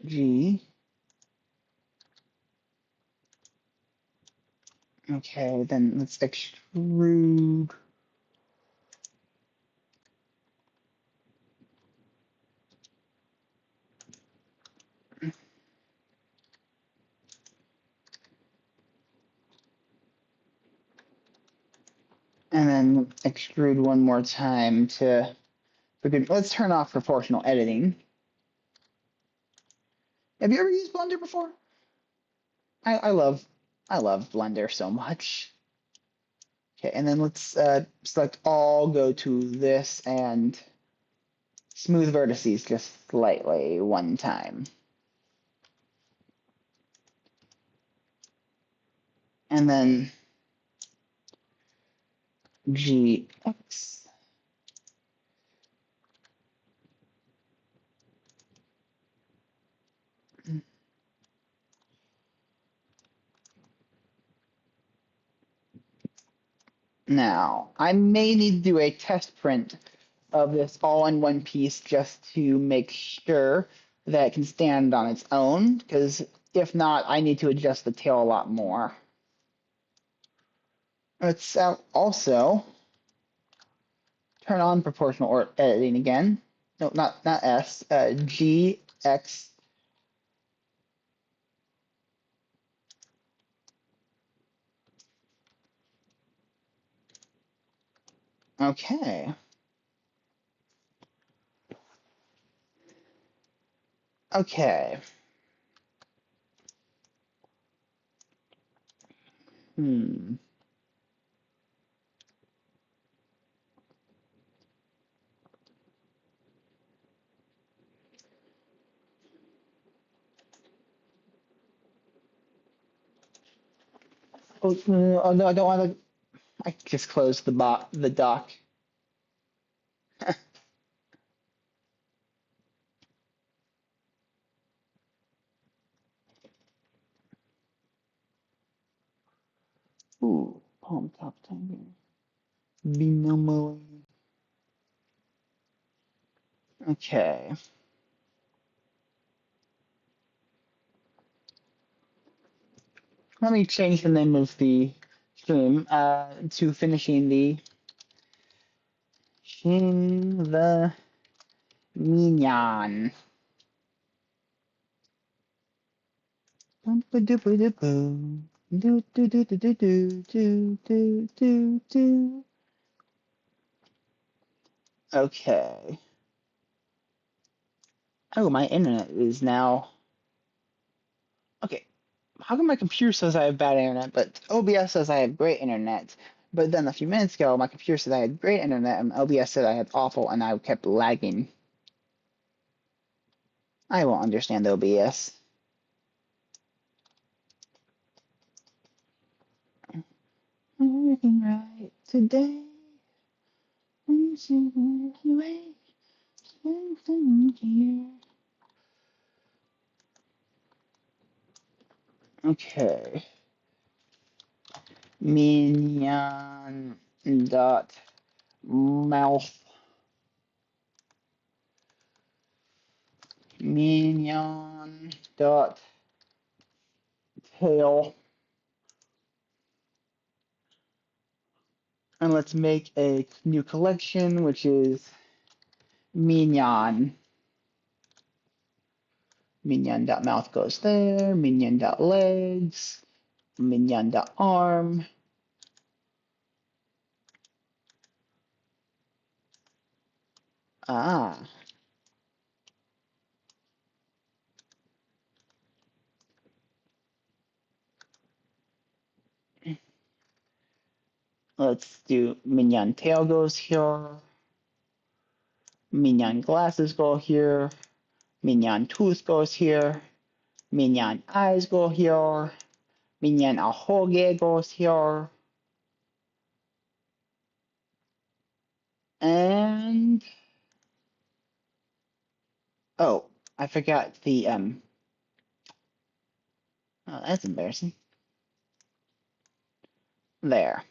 G. Okay, then let's extrude. And then extrude one more time to, let's turn off proportional editing. Have you ever used Blender before? I love Blender so much. Okay, and then let's select all, go to this, and smooth vertices just slightly one time. And then GX. Now, I may need to do a test print of this all in one piece just to make sure that it can stand on its own, because if not, I need to adjust the tail a lot more. Let's also turn on proportional or editing again. No, not S. G, X. Okay. Okay. Hmm. Oh no, I don't want to. I just closed the dock. Ooh, palm top tiger. Minimally. Okay. Let me change the name of the stream to finishing the Minyan. Okay. Oh, my internet is now. Okay. How come my computer says I have bad internet, but OBS says I have great internet? But then a few minutes ago, my computer said I had great internet, and OBS said I had awful, and I kept lagging. I won't understand OBS. Everything right today. Anyway, here. Okay. Minyan dot mouth. Minyan dot tail. And let's make a new collection, which is Minyan. Minyan.mouth goes there. Minyan.legs. Minyan.arm. Ah. Let's do Minyan tail goes here. Minyan glasses go here. Minyan tooth goes here. Minyan eyes go here. Minyan ahoge goes here. And oh, I forgot the oh, that's embarrassing. There.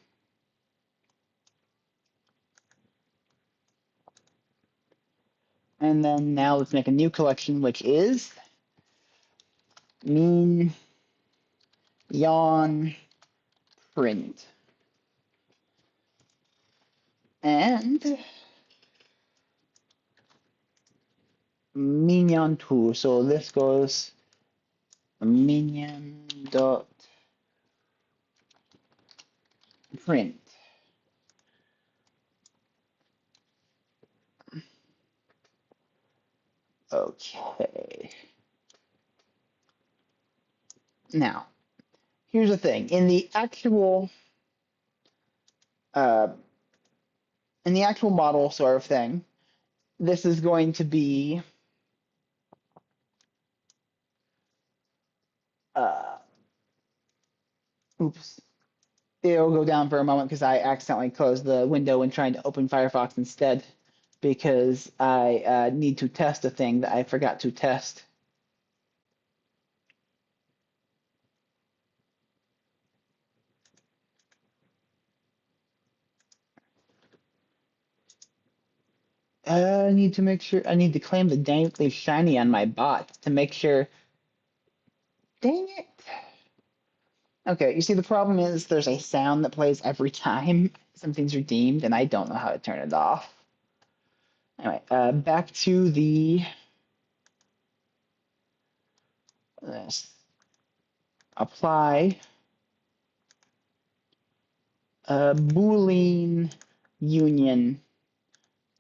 And then now let's make a new collection, which is Minyan print. And Minyan 2. So this goes Minyan dot print. Okay. Now, here's the thing. Uh, in the actual model sort of thing, this is going to be uh, oops. It'll go down for a moment because I accidentally closed the window when trying to open Firefox instead because I need to test a thing that I forgot to test. I need to make sure. I need to claim the dankly shiny on my bot to make sure. Dang it. Okay, you see, the problem is there's a sound that plays every time something's redeemed, and I don't know how to turn it off. Anyway, back to the this apply Boolean union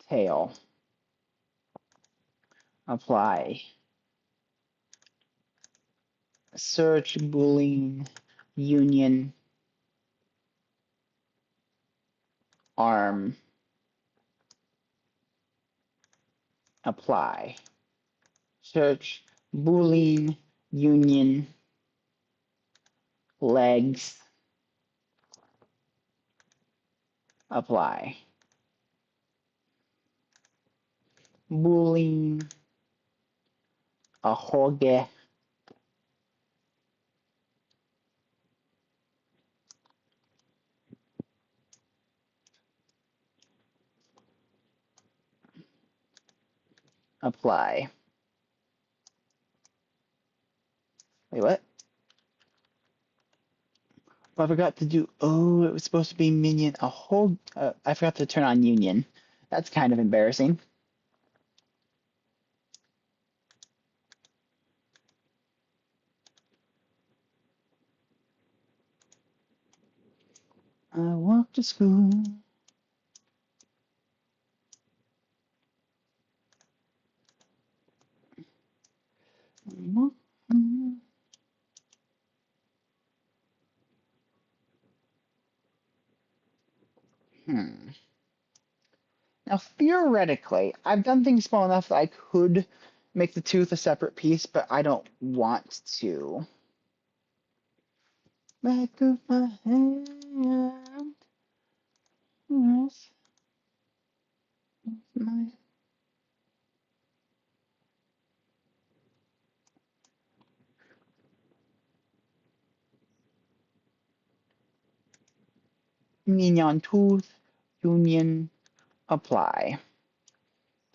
tail. Apply search Boolean union arm. Apply search Boolean union legs. Apply Boolean ahoge. Apply. Wait, what? I forgot to do. Oh, it was supposed to be Minyan. A whole. I forgot to turn on Union. That's kind of embarrassing. I walk to school. Hmm. Now, theoretically, I've done things small enough that I could make the tooth a separate piece, but I don't want to. Back of my hand. Yes. My Minyan tooth. Union. Apply.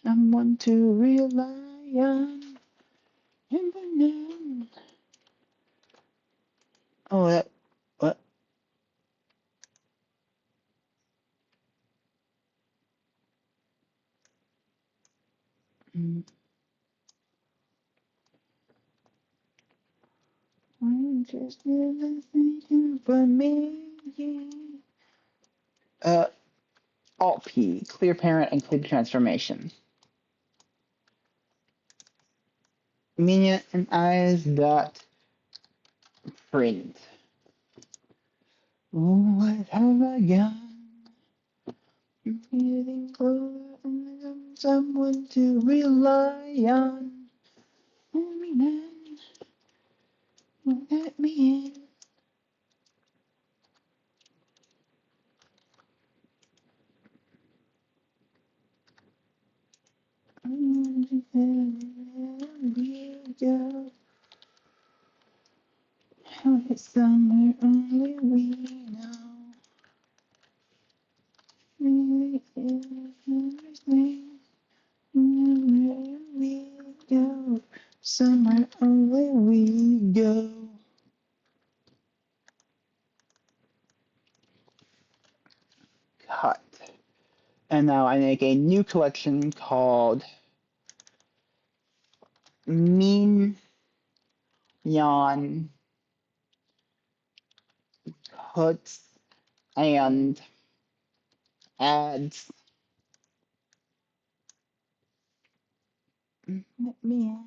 Someone to rely on. Oh, that. What? I'm just never thinking for me. Uh, Alt P, clear parent and clear transformation. Minyan and eyes dot print. What have I got? Getting closer. someone to rely on. Let me in, let me in. We go. It's somewhere only we know. Really everything. Where we go. Somewhere only we go. Cut. And now I make a new collection called Minyan Puts and Adds. Let me in.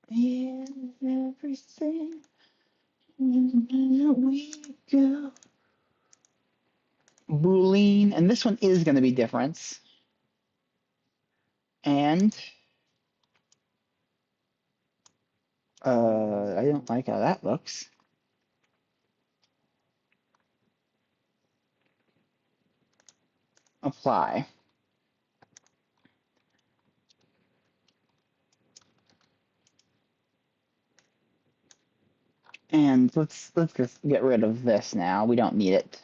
And everything. Where we go. Boolean, and this one is going to be difference. And I don't like how that looks. Apply. And let's just get rid of this now. We don't need it.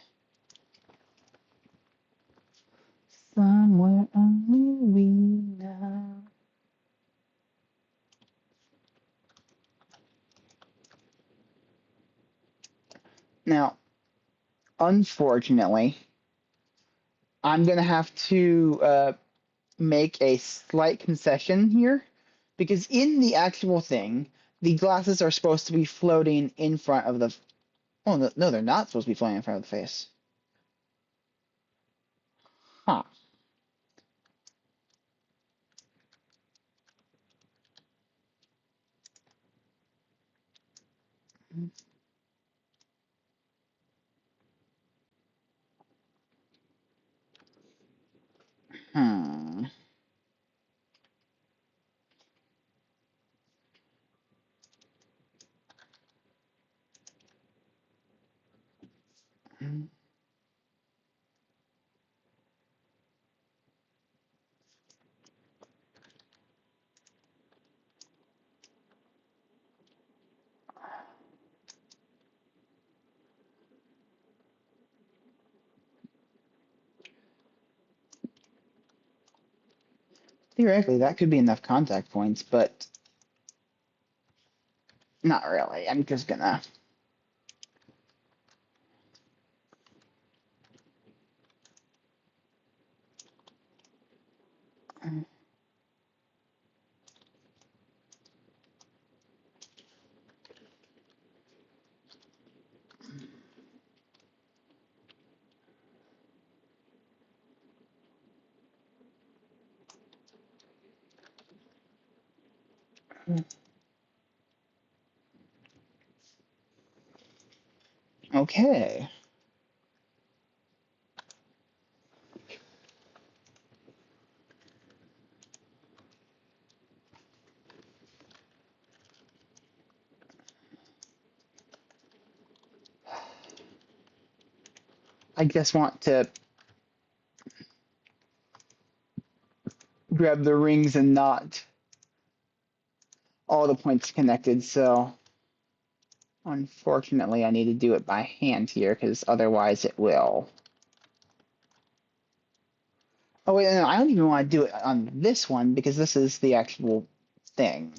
Somewhere only we know. Now, unfortunately, I'm gonna have to make a slight concession here because in the actual thing, the glasses are supposed to be floating in front of the. Oh no, no, they're not supposed to be floating in front of the face. Huh. Hmm. Theoretically, that could be enough contact points, but not really. I'm just gonna. Okay. I just want to grab the rings and not all the points connected, so unfortunately I need to do it by hand here because otherwise it will. Oh wait, no, I don't even want to do it on this one because this is the actual thing.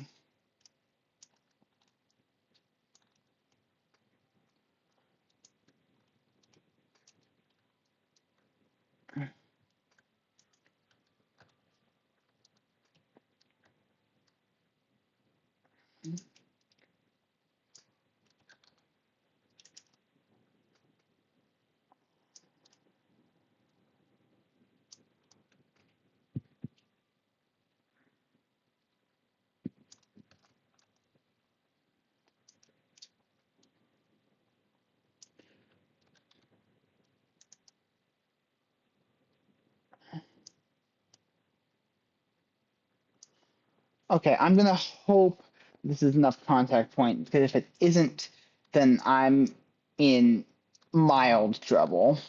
Okay, I'm gonna hope this is enough contact point because if it isn't, then I'm in mild trouble.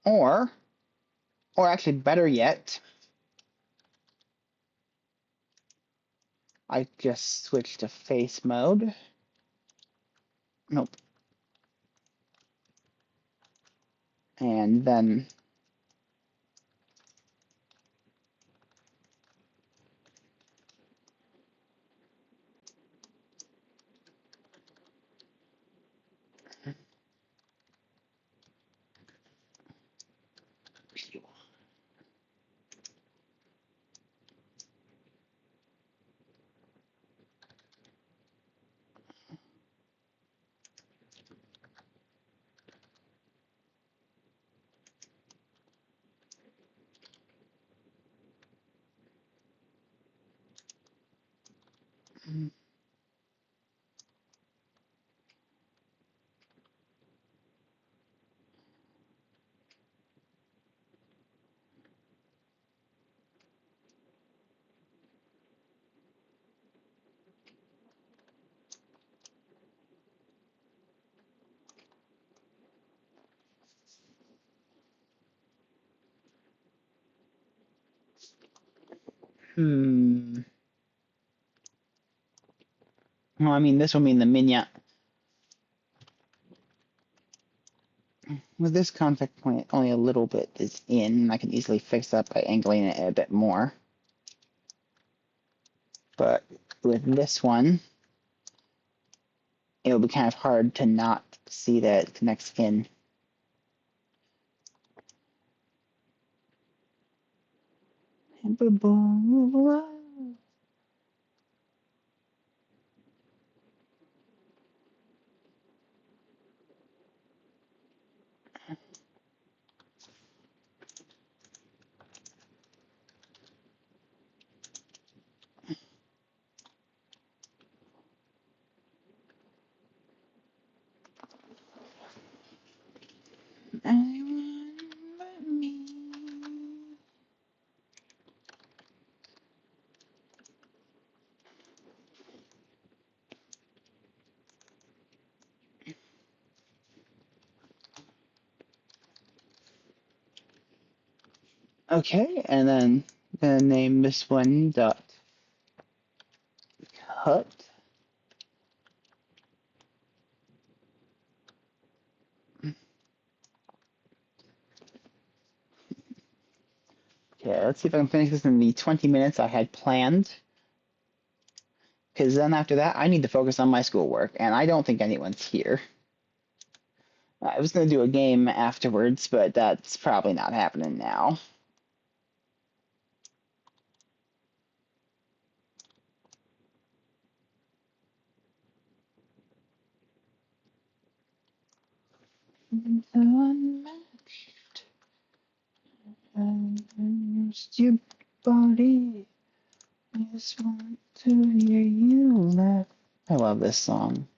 Or, or actually better yet, I just switch to face mode. Nope. And then hmm. Well, I mean, this will mean the Minyan. With this contact point, only a little bit is in. I can easily fix that by angling it a bit more. But with this one, it'll be kind of hard to not see that it connects in. Okay, and then I'm gonna name this one dot cut. Okay, let's see if I can finish this in the 20 minutes I had planned. Because then after that, I need to focus on my schoolwork, and I don't think anyone's here. I was gonna do a game afterwards, but that's probably not happening now. The unmatched, your body. I just want to hear you laugh. I love this song.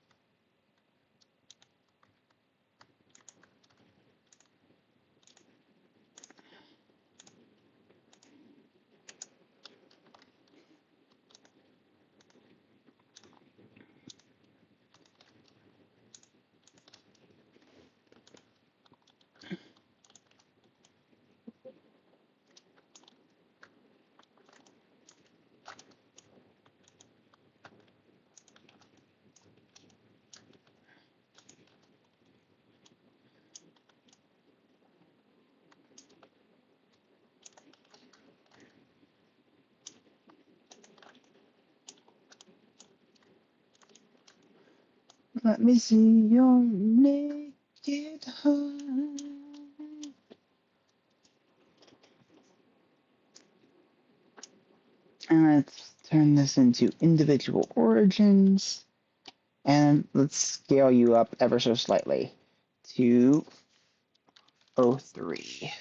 Let me see your naked heart. And let's turn this into individual origins. And let's scale you up ever so slightly to 03.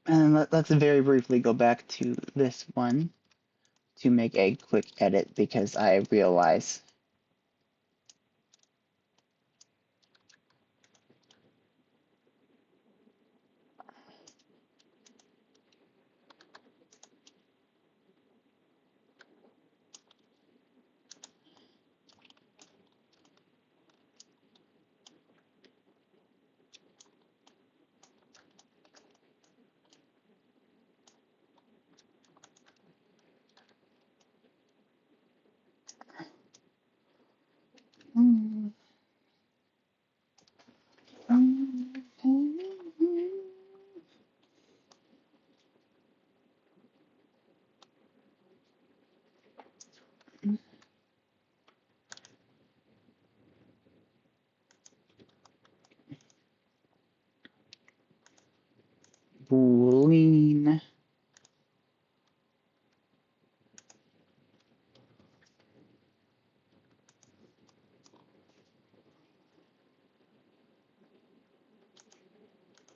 And let's very briefly go back to this one to make a quick edit because I realize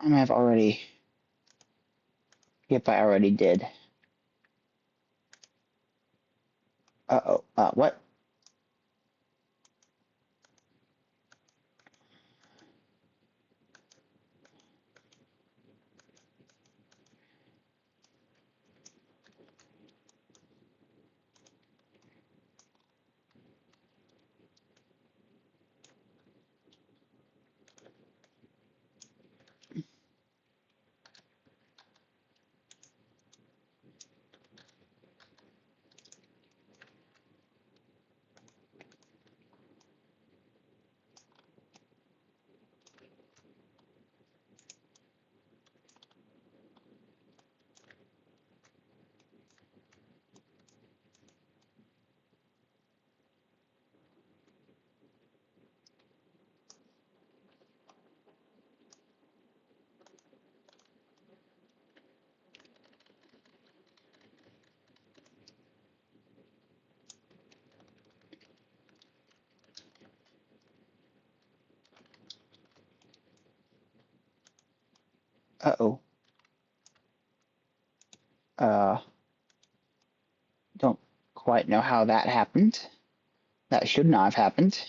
I may have already. Yep, I already did. Uh-oh. What? Uh-oh. Uh, don't quite know how that happened. That should not have happened.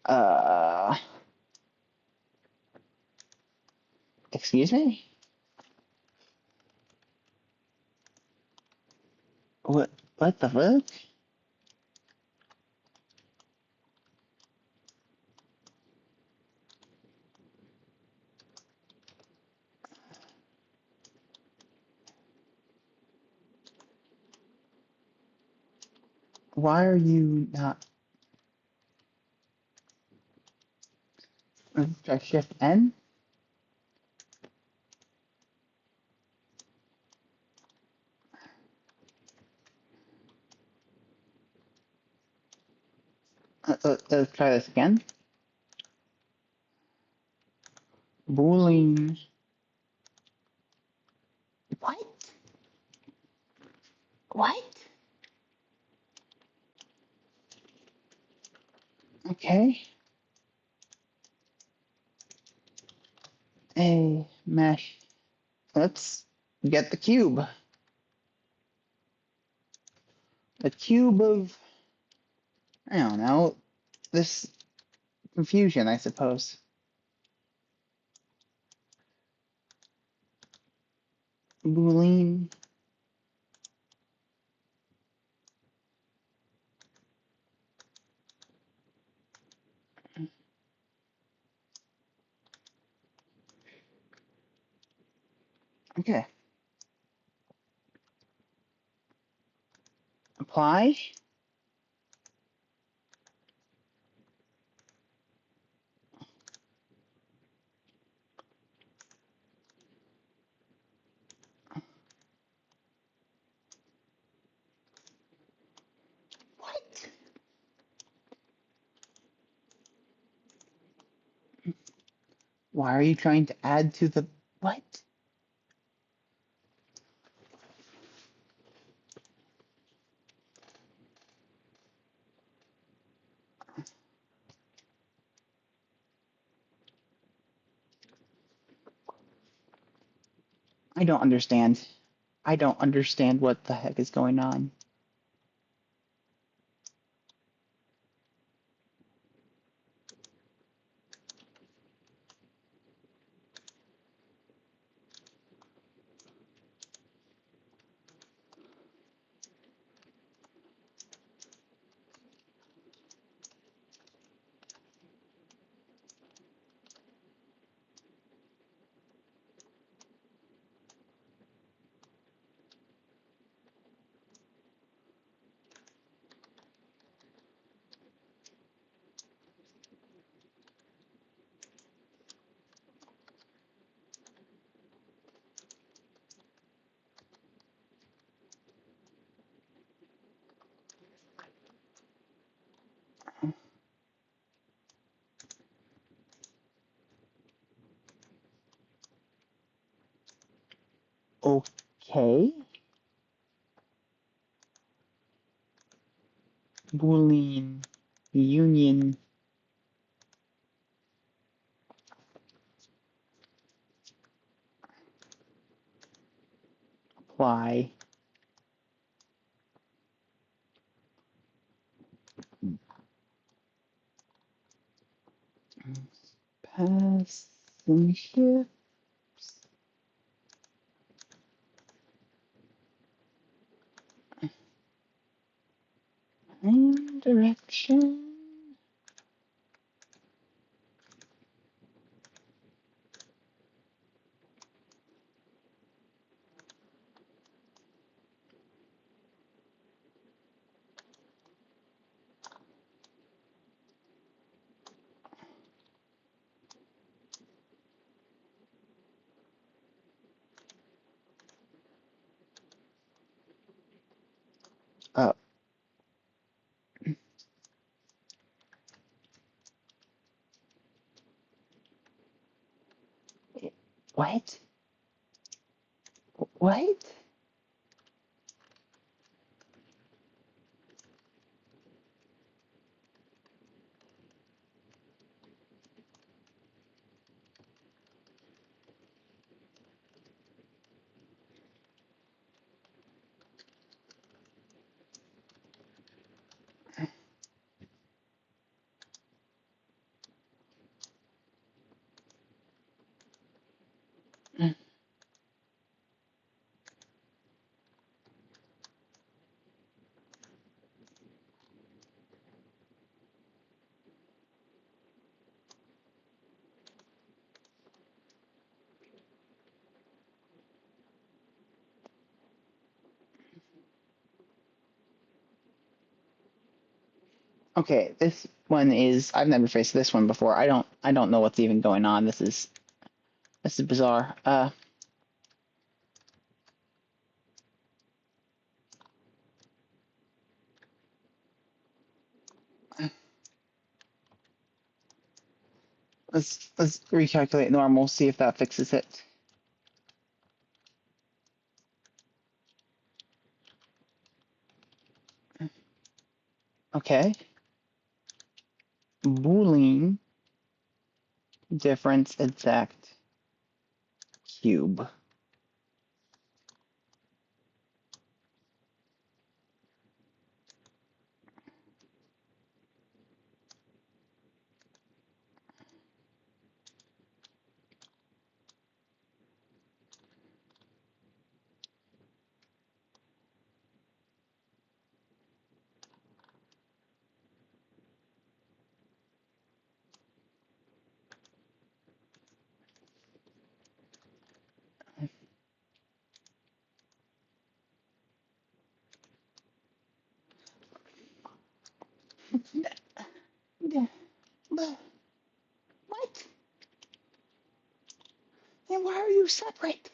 Uh, Excuse me? What? What the fuck? Why are you not? Try Shift N? Let's try this again. Boolean. What? What? Okay. A mesh. Let's get the cube. The cube of, I don't know, this confusion, I suppose. Boolean. Okay. Apply. What? Why are you trying to add to the what? I don't understand. I don't understand what the heck is going on. Okay. Boolean union apply passenger and direction. Uh, what? What? Okay, this one is I've never faced this one before. I don't know what's even going on. This is bizarre. Let's recalculate normal, see if that fixes it. Okay. Boolean difference exact cube. What? Then why are you separate?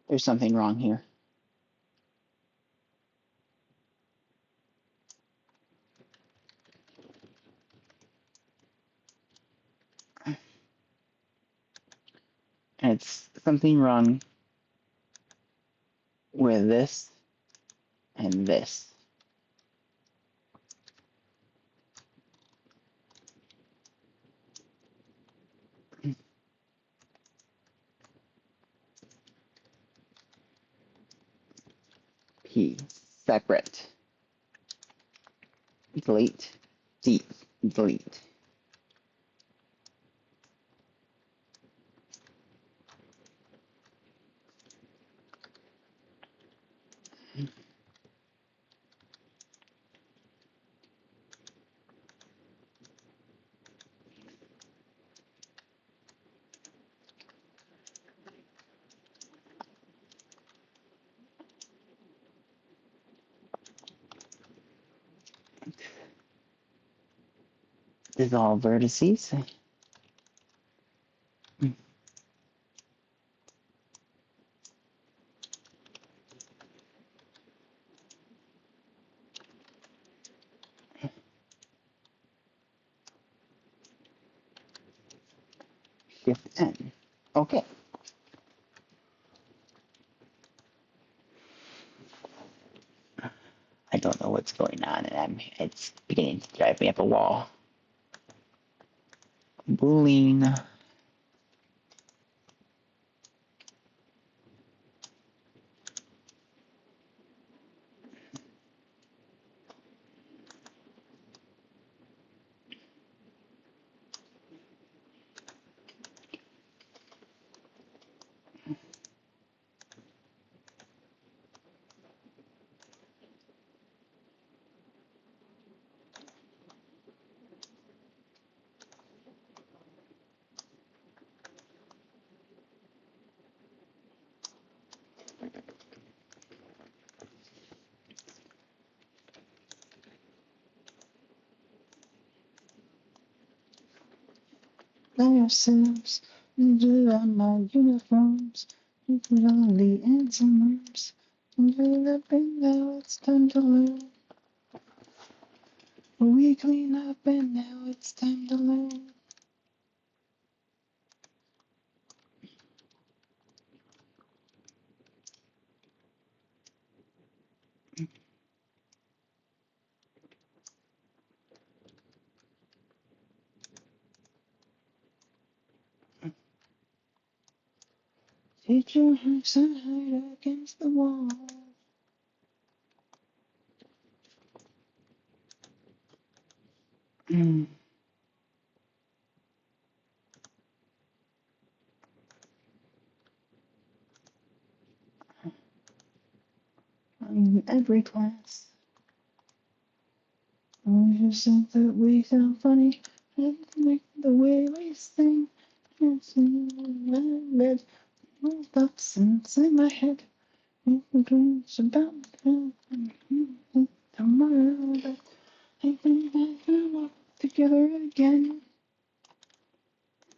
There's something wrong here. And it's something wrong with this and this. P. Separate. Delete. Delete. Dissolve vertices. Shift N. Okay. I don't know what's going on, and it's beginning to drive me up a wall. Boolean. Ourselves into my uniforms, lonely and some arms. Up and now it's time to learn. We clean up and now it's time to learn. Teacher has a hide against the wall. I'm in every class. We just think that we sound funny and like the way we sing. It's in my bed, no thoughts inside my head. Dreams about tomorrow, but I think that we'll walk together again.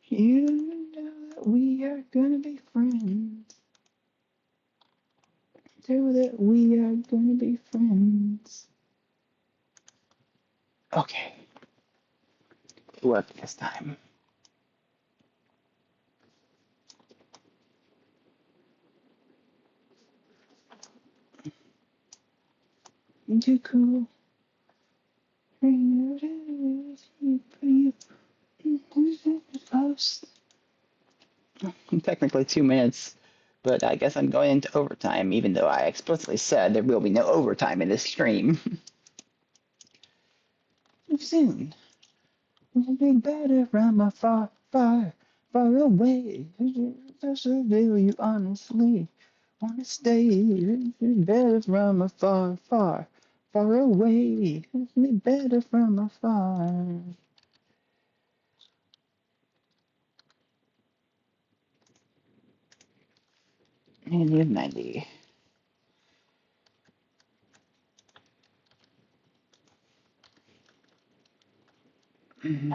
You know that we are gonna be friends. Know that we are gonna be friends. Okay, it worked this time. Too cool. Post. Technically 2 minutes, but I guess I'm going into overtime, even though I explicitly said there will be no overtime in this stream. Soon. It'll be better from afar, far, far away. That's the deal you honestly wanna stay. It'll be better from afar, far, far away. It'll be better from afar. And you have 90. Mm-hmm.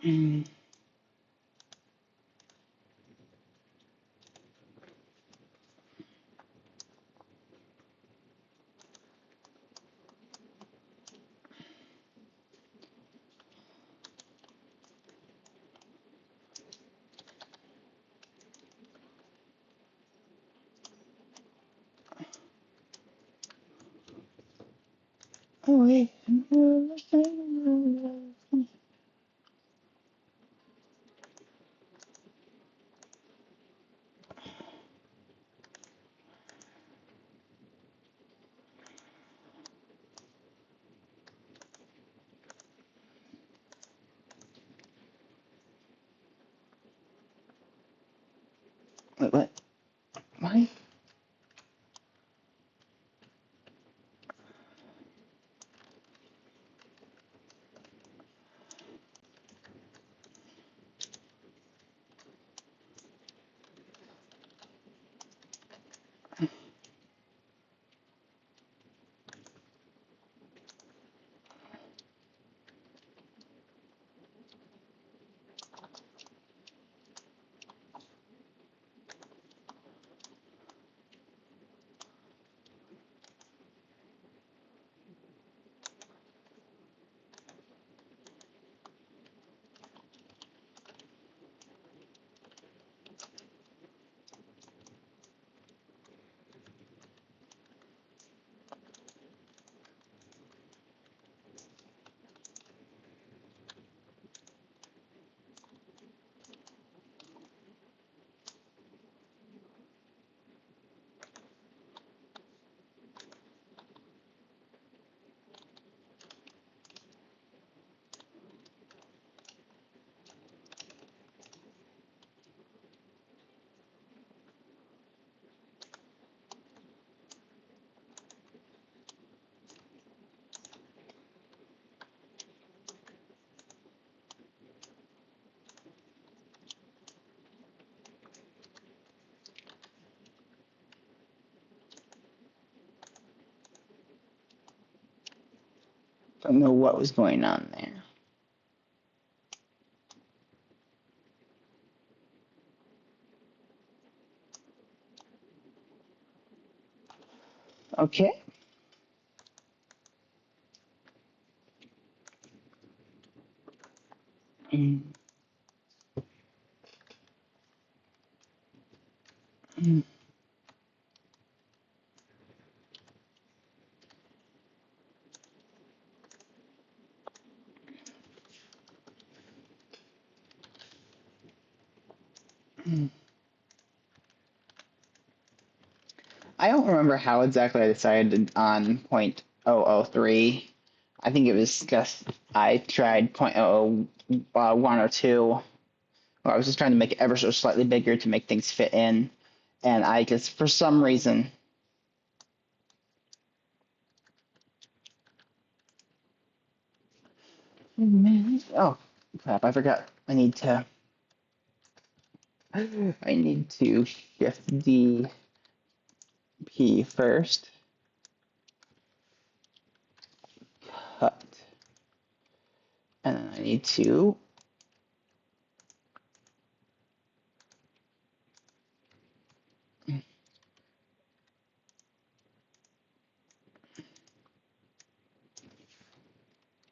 Mm-hmm. Wait, what? Why? Don't know what was going on there. Okay. Mm, mm, mm. I don't remember how exactly I decided on point 003. I think it was just I tried point 001 or 2, where I was just trying to make it ever so slightly bigger to make things fit in. And I just, for some reason, oh crap, I forgot. I need to shift D P first. Cut. And then I need to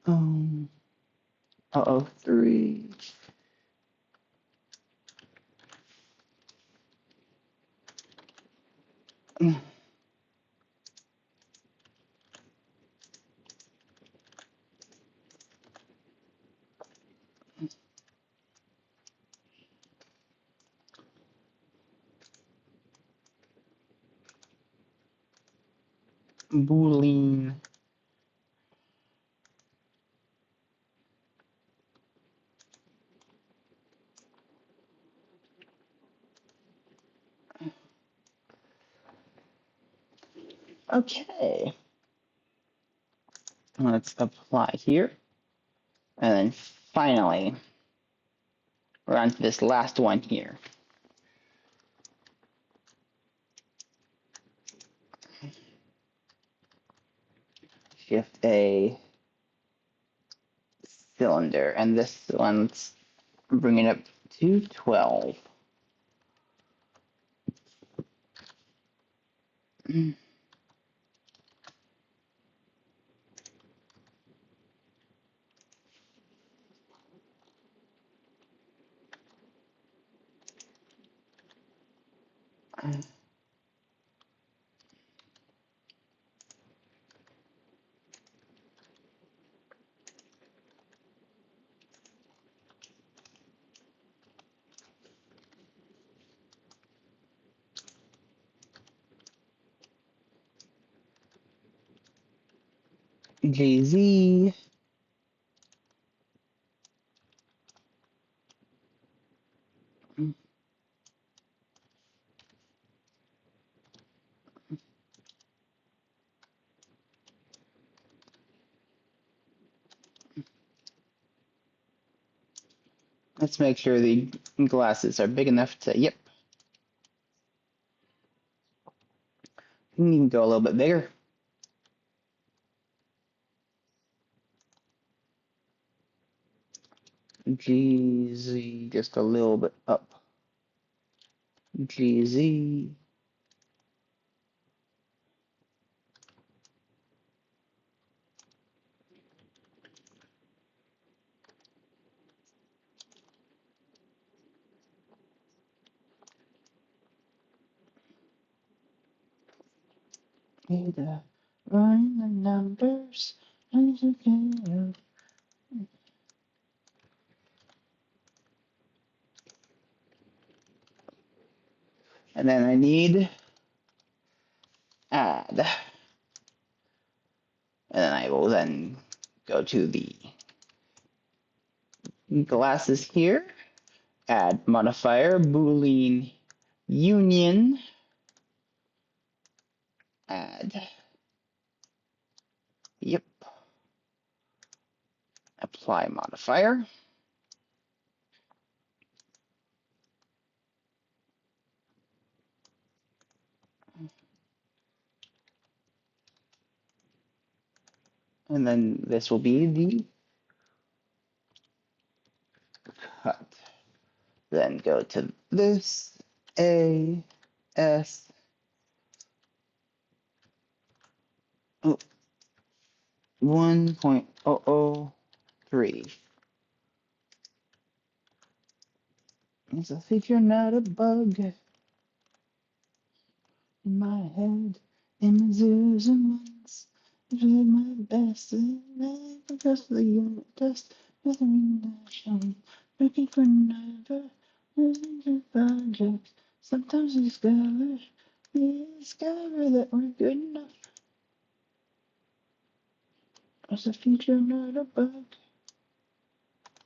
um 003. Boolean. Okay. Let's apply here. And then finally, we're on to this last one here. Shift A cylinder. And this one, let's bring it up to 12. GZ. Let's make sure the glasses are big enough to, yep. You can even go a little bit bigger. GZ, just a little bit up. GZ. Either run the numbers. And then I need add. And then I will then go to the glasses here. Add modifier, Boolean union. Add. Yep. Apply modifier. And then this will be the cut. Then go to this, A, S, oh, 1.003. It's a feature, not a bug. In my head, images and ones. I did my best, and I progressed the unit test. Feathering nation, looking for never, listening to projects. Sometimes we discover that we're good enough. It's a feature, not a bug.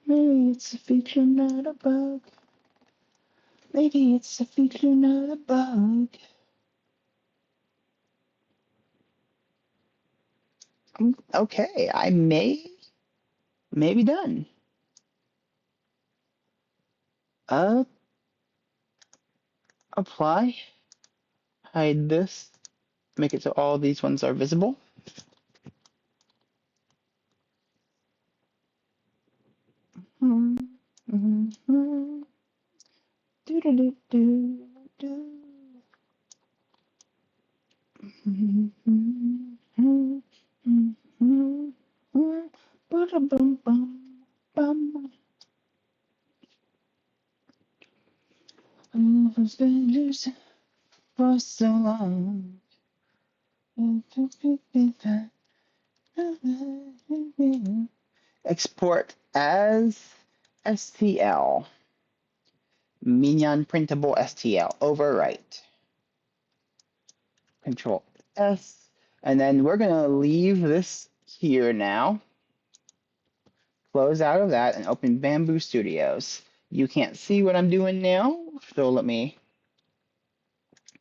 Maybe it's a feature, not a bug. Maybe it's a feature, not a bug. Okay, I may be done. Apply. Hide this. Make it so all these ones are visible. Do do do do do. I've been losing for so long. Export as STL. Minyan printable STL. Overwrite. Control S. And then we're going to leave this here now. Close out of that and open Bamboo Studios. You can't see what I'm doing now, so let me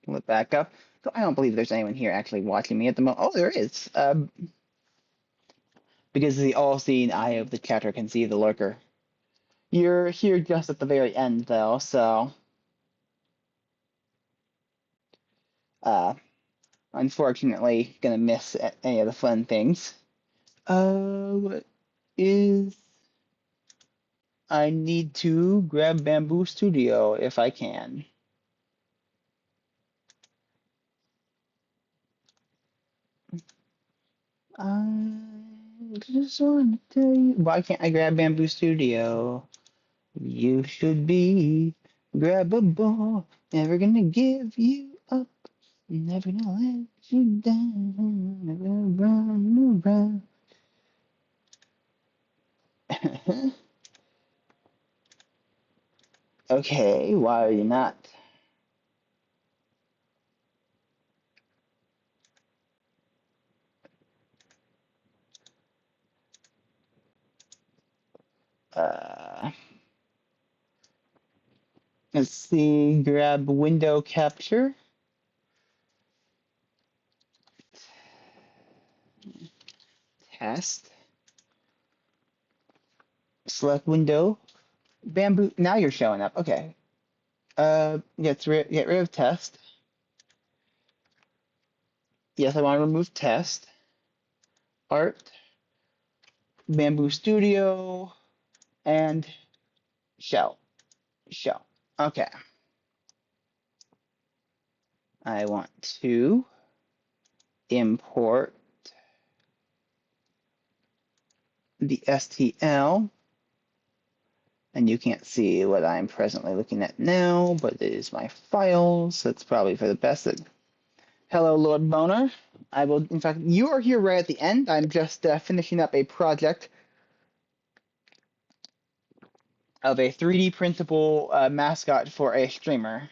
pull it back up. So I don't believe there's anyone here actually watching me at the moment. Oh, there is. Because the all-seeing eye of the chatter can see the lurker. You're here just at the very end, though, so uh, unfortunately, gonna miss any of the fun things. What is? I need to grab Bamboo Studio if I can. I just want to tell you, why can't I grab Bamboo Studio? You should be grabbable, never gonna give you up, never gonna let you down, never gonna run around. Okay, why are you not? Uh, let's see, grab window capture, test, select window, bamboo. Now you're showing up. Okay. Get rid of test. Yes, I want to remove test. Art, bamboo studio, and shell. Shell. Okay. I want to import the STL, and you can't see what I'm presently looking at now, but it is my files, so it's probably for the best. Hello, Lord Boner. I will, in fact, you are here right at the end. I'm just finishing up a project of a 3D printable mascot for a streamer.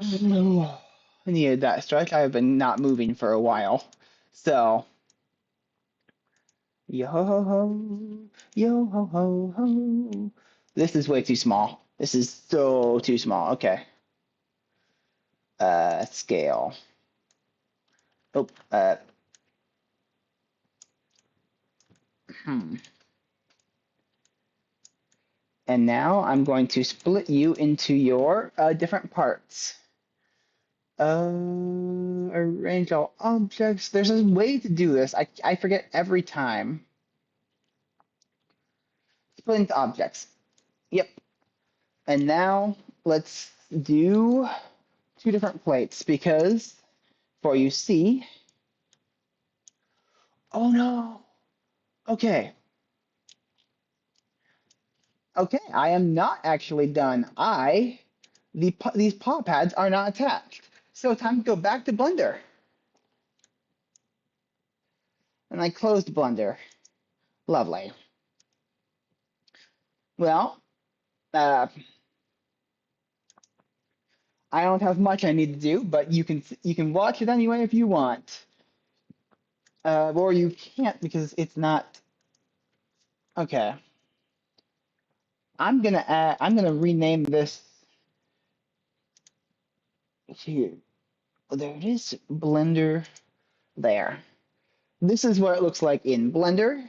I needed that stretch. I have been not moving for a while. So, yo ho ho, yo ho ho ho. This is way too small. This is so too small. Okay. Scale. Oh, hmm. And now I'm going to split you into your different parts. Arrange all objects. There's a way to do this. I forget every time. Split into objects. Yep. And now let's do two different plates because for you see. Oh no. Okay. Okay. I am not actually done. These paw pads are not attached. So time to go back to Blender. And I closed Blender. Lovely. Well, I don't have much I need to do, but you can watch it anyway if you want, or you can't because it's not. Okay, I'm gonna rename this here. There it is, Blender. There. This is what it looks like in Blender.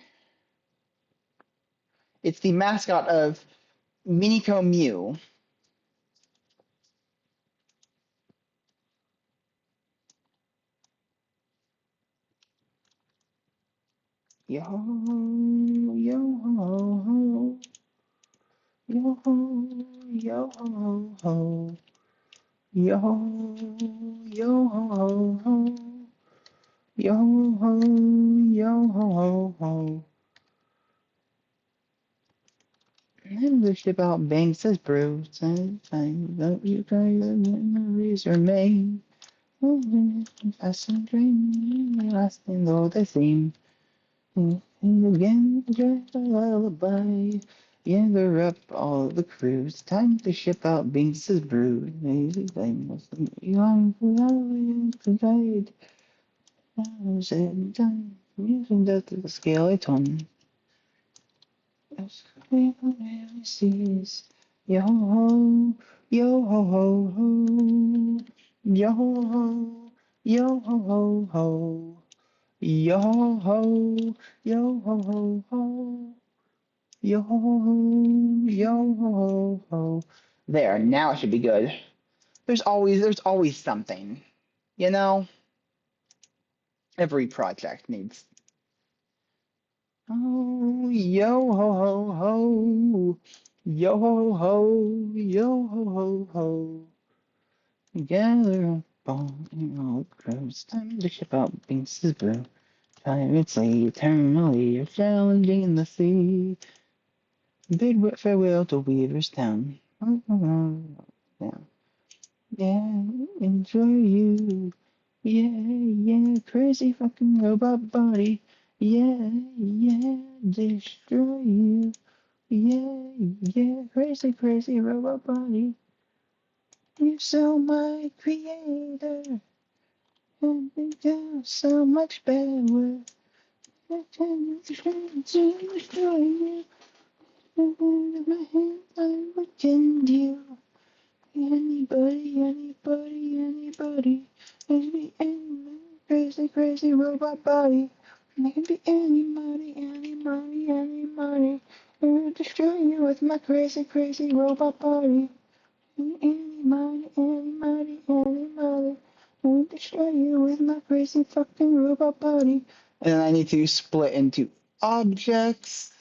It's the mascot of Miniko Mew. Yo yo ho ho yo ho yo ho ho yo yo ho ho. Yo ho, yo ho ho ho. And the ship out banks as bruised and fine. Don't you cry, the memories remain. Fast and drain, lasting though they seem. And again, just a lullaby. Gather up all the crews. Time to ship out Binks' brood. Lazy blameless. Young, to guide. Said and done. Using death to the scale a ton. Seas. Yo ho, yo ho ho ho. Yo ho, yo ho ho ho. Yo ho, yo ho ho ho. Yo ho, yo ho ho. There, now it should be good. There's always something. You know, every project needs. Oh, yo ho ho ho. Yo ho ho, yo ho ho ho. Gather up all crows. Time to ship out Binks' brew. Tirelessly, eternally, you're challenging the sea. Bid farewell to Weaver's Town. Yeah, yeah, enjoy you. Yeah, yeah, crazy fucking robot body. Yeah, yeah, destroy you. Yeah, yeah, crazy, crazy robot body. You're so my creator. And you're so much better. I can destroy you. With my hands, I can do. Anybody. It can be any crazy robot body. It can be anybody. I will destroy you with my crazy robot body. Anybody. I will destroy you with my crazy fucking robot body. And then I need to split into objects.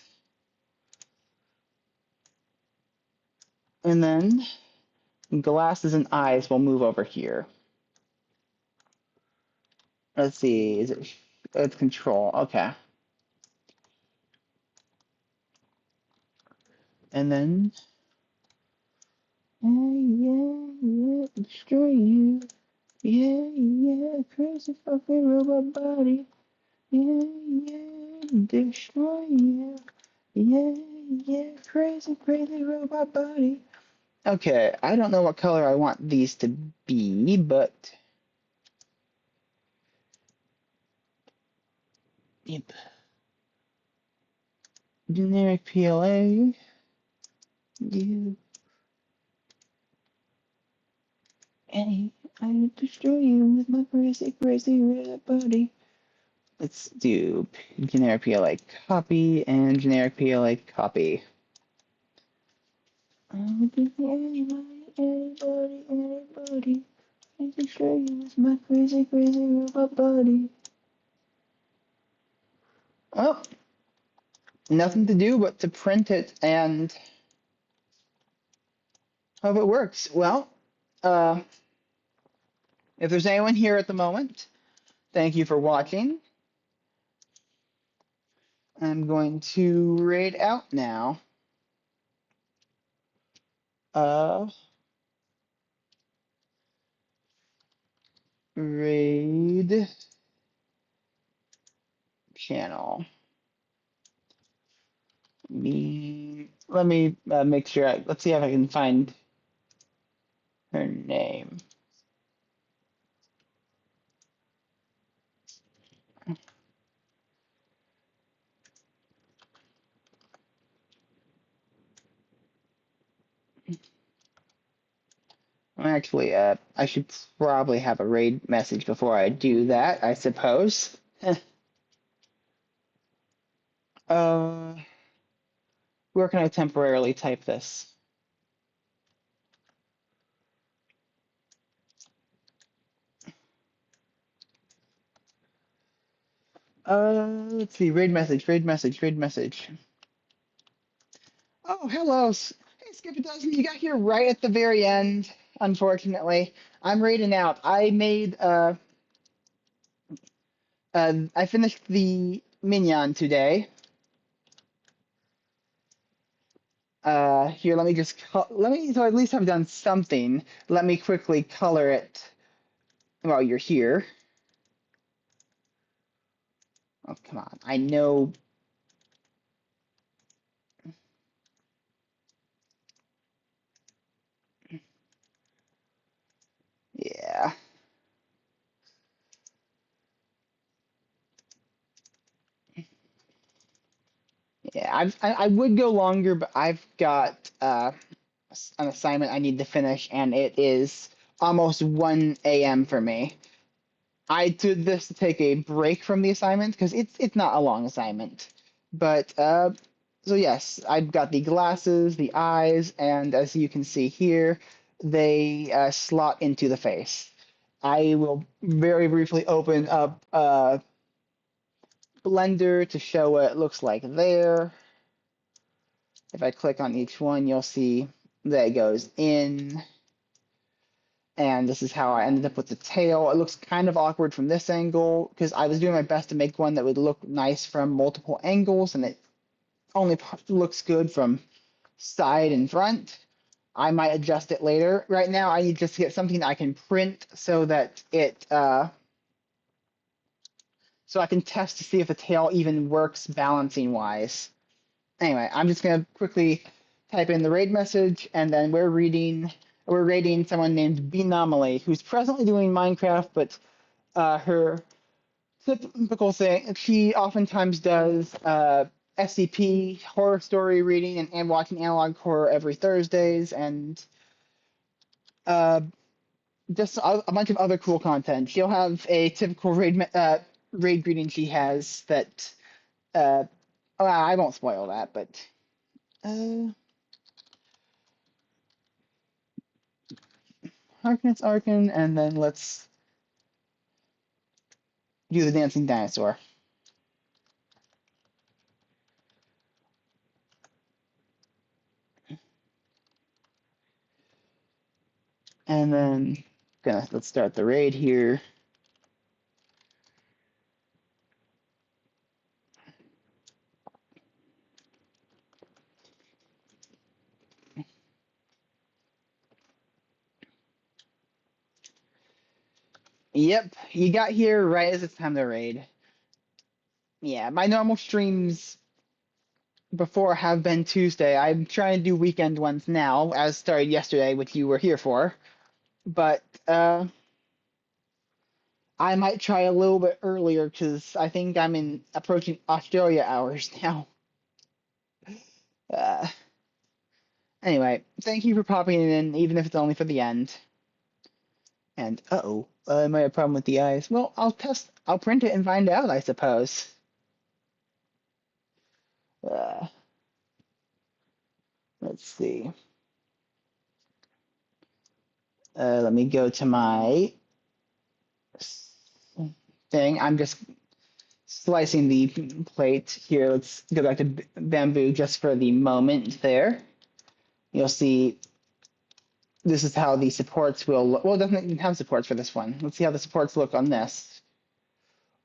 And then glasses and eyes will move over here. Let's see, is it? It's control. Okay. And then, destroy you. Crazy fucking robot body. Destroy you. Crazy robot body. Okay, I don't know what color I want these to be, but yep. Generic PLA. You. Any. I will destroy you with my crazy robot body. Let's do generic PLA copy and generic PLA copy. I will give anybody. I can show you with my crazy robot body. Oh, nothing to do but to print it and hope it works. Well, if there's anyone here at the moment, thank you for watching. I'm going to raid out now. Raid channel. Let me make sure. Let's see if I can find her name. Actually, I should probably have a raid message before I do that, I suppose. uh, where can I temporarily type this? Let's see, raid message. Oh, hello. Hey, Skip a Dozen, you got here right at the very end, unfortunately. I'm raiding out. I finished the Minyan today. Here, let me just, so at least I've done something. Let me quickly color it while you're here. Oh, come on. I know. Yeah. Yeah, I would go longer, but I've got an assignment I need to finish, and it is almost 1 a.m. for me. I did this to take a break from the assignment because it's not a long assignment. But so yes, I've got the glasses, the eyes, and as you can see here, they slot into the face. I will very briefly open up Blender to show what it looks like there. If I click on each one, you'll see that it goes in. And this is how I ended up with the tail. It looks kind of awkward from this angle because I was doing my best to make one that would look nice from multiple angles, and it only looks good from side and front. I might adjust it later. Right now, I need just to get something I can print so that so I can test to see if the tail even works balancing wise. Anyway, I'm just gonna quickly type in the raid message, and then we're raiding someone named Benomaly, who's presently doing Minecraft, but her typical thing. She oftentimes does SCP horror story reading and watching analog horror every Thursdays, and uh, just a bunch of other cool content. She'll have a typical raid greeting she has that well, I won't spoil that, but uh, Harkness Arkin, and then let's do the dancing dinosaur. And then let's start the raid here. Yep, you got here right as it's time to raid. Yeah, my normal streams before have been Tuesday. I'm trying to do weekend ones now, as started yesterday, which you were here for. But I might try a little bit earlier because I think I'm in approaching Australia hours now. Uh, anyway, thank you for popping in, even if it's only for the end. And I might have a problem with the eyes. Well, I'll print it and find out, I suppose. Uh, let's see. Let me go to my thing. I'm just slicing the plate here. Let's go back to bamboo just for the moment there. You'll see this is how the supports will look. Well, it doesn't even have supports for this one. Let's see how the supports look on this.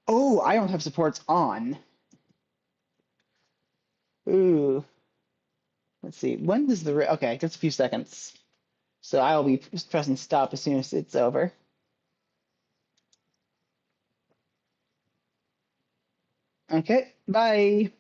Oh, I don't have supports on. Ooh. Let's see. When does the... Okay, just a few seconds. So I'll be pressing stop as soon as it's over. Okay, bye.